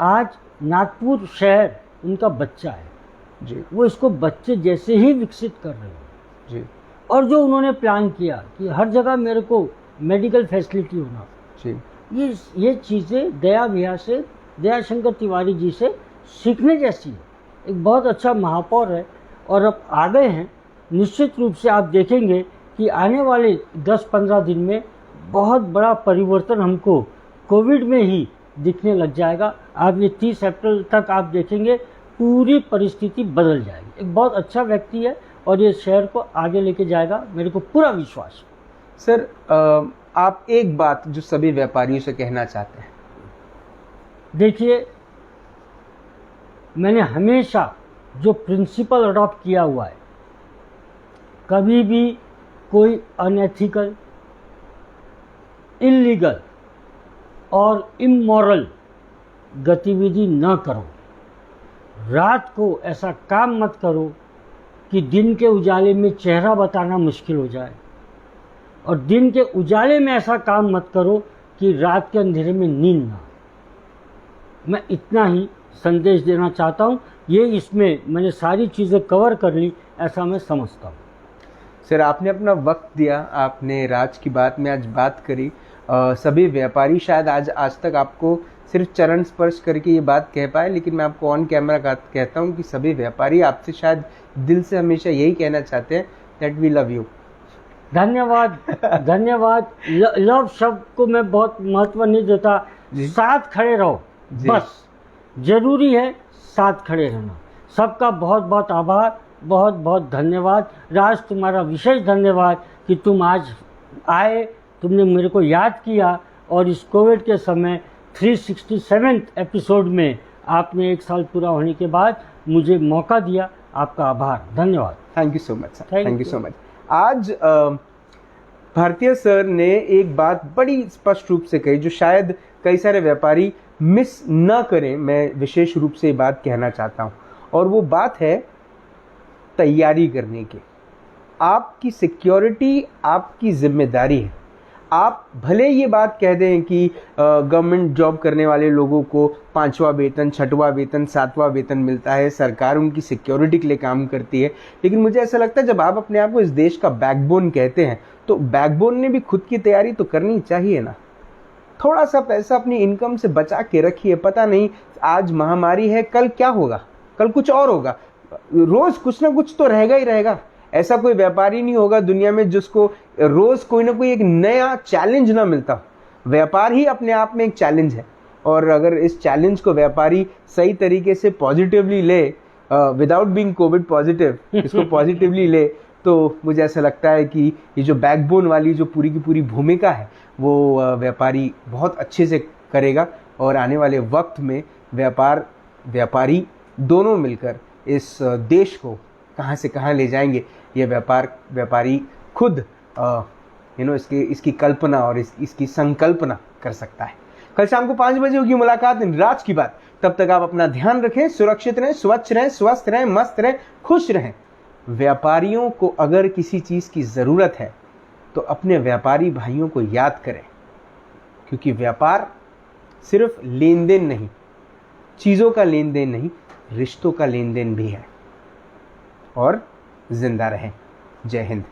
आज नागपुर शहर उनका बच्चा है जी वो इसको बच्चे जैसे ही विकसित कर रहे हैं जी और जो उन्होंने प्लान किया कि हर जगह मेरे को मेडिकल फैसिलिटी होना जी ये चीज़ें दया भैया से दया शंकर तिवारी जी से सीखने जैसी है। एक बहुत अच्छा महापौर है और अब आ गए हैं। निश्चित रूप से आप देखेंगे कि आने वाले 10-15 दिन में बहुत बड़ा परिवर्तन हमको कोविड में ही दिखने लग जाएगा। आप ये 30 अप्रैल तक आप देखेंगे पूरी परिस्थिति बदल जाएगी। एक बहुत अच्छा व्यक्ति है और ये शहर को आगे लेके जाएगा, मेरे को पूरा विश्वास है। सर आप एक बात जो सभी व्यापारियों से कहना चाहते हैं। देखिए, मैंने हमेशा जो प्रिंसिपल अडॉप्ट किया हुआ है, कभी भी कोई अनएथिकल, इलीगल और इमोरल गतिविधि न करो। रात को ऐसा काम मत करो कि दिन के उजाले में चेहरा बताना मुश्किल हो जाए और दिन के उजाले में ऐसा काम मत करो कि रात के अंधेरे में नींद ना। मैं इतना ही संदेश देना चाहता हूँ। ये इसमें मैंने सारी चीज़ें कवर कर ली, ऐसा मैं समझता हूँ। सर आपने अपना वक्त दिया, आपने राज की बात में आज बात करी। सभी व्यापारी शायद आज तक आपको सिर्फ चरण स्पर्श करके ये बात कह पाए, लेकिन मैं आपको ऑन कैमरा कहता हूँ कि सभी व्यापारी आपसे शायद दिल से हमेशा यही कहना चाहते हैं दैट वी लव यू। धन्यवाद धन्यवाद। लव शब्द को मैं बहुत महत्व नहीं देता। साथ खड़े रहो, बस जरूरी है साथ खड़े रहना। सबका बहुत बहुत आभार, बहुत बहुत धन्यवाद। राज, तुम्हारा विशेष धन्यवाद कि तुम आज आए, तुमने मेरे को याद किया और इस कोविड के समय 367 एपिसोड में आपने 1 साल पूरा होने के बाद मुझे मौका दिया। आपका आभार, धन्यवाद। Thank you so much sir, Thank thank you you. So much. आज भारतीय सर ने एक बात बड़ी स्पष्ट रूप से कही जो शायद कई सारे व्यापारी मिस ना करें। मैं विशेष रूप से ये बात कहना चाहता हूँ और वो बात है तैयारी करने की। आपकी सिक्योरिटी आपकी जिम्मेदारी है। आप भले ये बात कह दें कि गवर्नमेंट जॉब करने वाले लोगों को 5वां वेतन, 6वां वेतन, 7वां वेतन मिलता है, सरकार उनकी सिक्योरिटी के लिए काम करती है, लेकिन मुझे ऐसा लगता है जब आप अपने आप को इस देश का बैकबोन कहते हैं तो बैकबोन ने भी खुद की तैयारी तो करनी चाहिए ना। थोड़ा सा पैसा अपनी इनकम से बचा के रखिए। पता नहीं आज महामारी है, कल क्या होगा, कल कुछ और होगा। रोज कुछ ना कुछ तो रहेगा ही रहेगा। ऐसा कोई व्यापारी नहीं होगा दुनिया में जिसको रोज कोई ना कोई एक नया चैलेंज ना मिलता। व्यापार ही अपने आप में एक चैलेंज है और अगर इस चैलेंज को व्यापारी सही तरीके से पॉजिटिवली ले, विदाउट बीइंग कोविड पॉजिटिव, इसको पॉजिटिवली ले, तो मुझे ऐसा लगता है कि ये जो बैकबोन वाली जो पूरी की पूरी भूमिका है वो व्यापारी बहुत अच्छे से करेगा और आने वाले वक्त में व्यापारी दोनों मिलकर इस देश को कहाँ से कहाँ ले जाएंगे, ये व्यापारी खुद इसकी कल्पना और इसकी संकल्पना कर सकता है। कल शाम को 5 बजे होगी मुलाकात इन राज की बात। तब तक आप अपना ध्यान रखें, सुरक्षित रहें, स्वच्छ रहें, स्वस्थ रहें, मस्त रहें, खुश रहें। व्यापारियों को अगर किसी चीज़ की ज़रूरत है तो अपने व्यापारी भाइयों को याद करें, क्योंकि व्यापार सिर्फ लेन देन नहीं, चीज़ों का लेन देन नहीं, रिश्तों का लेन देन भी है। और जिंदा रहें। जय हिंद।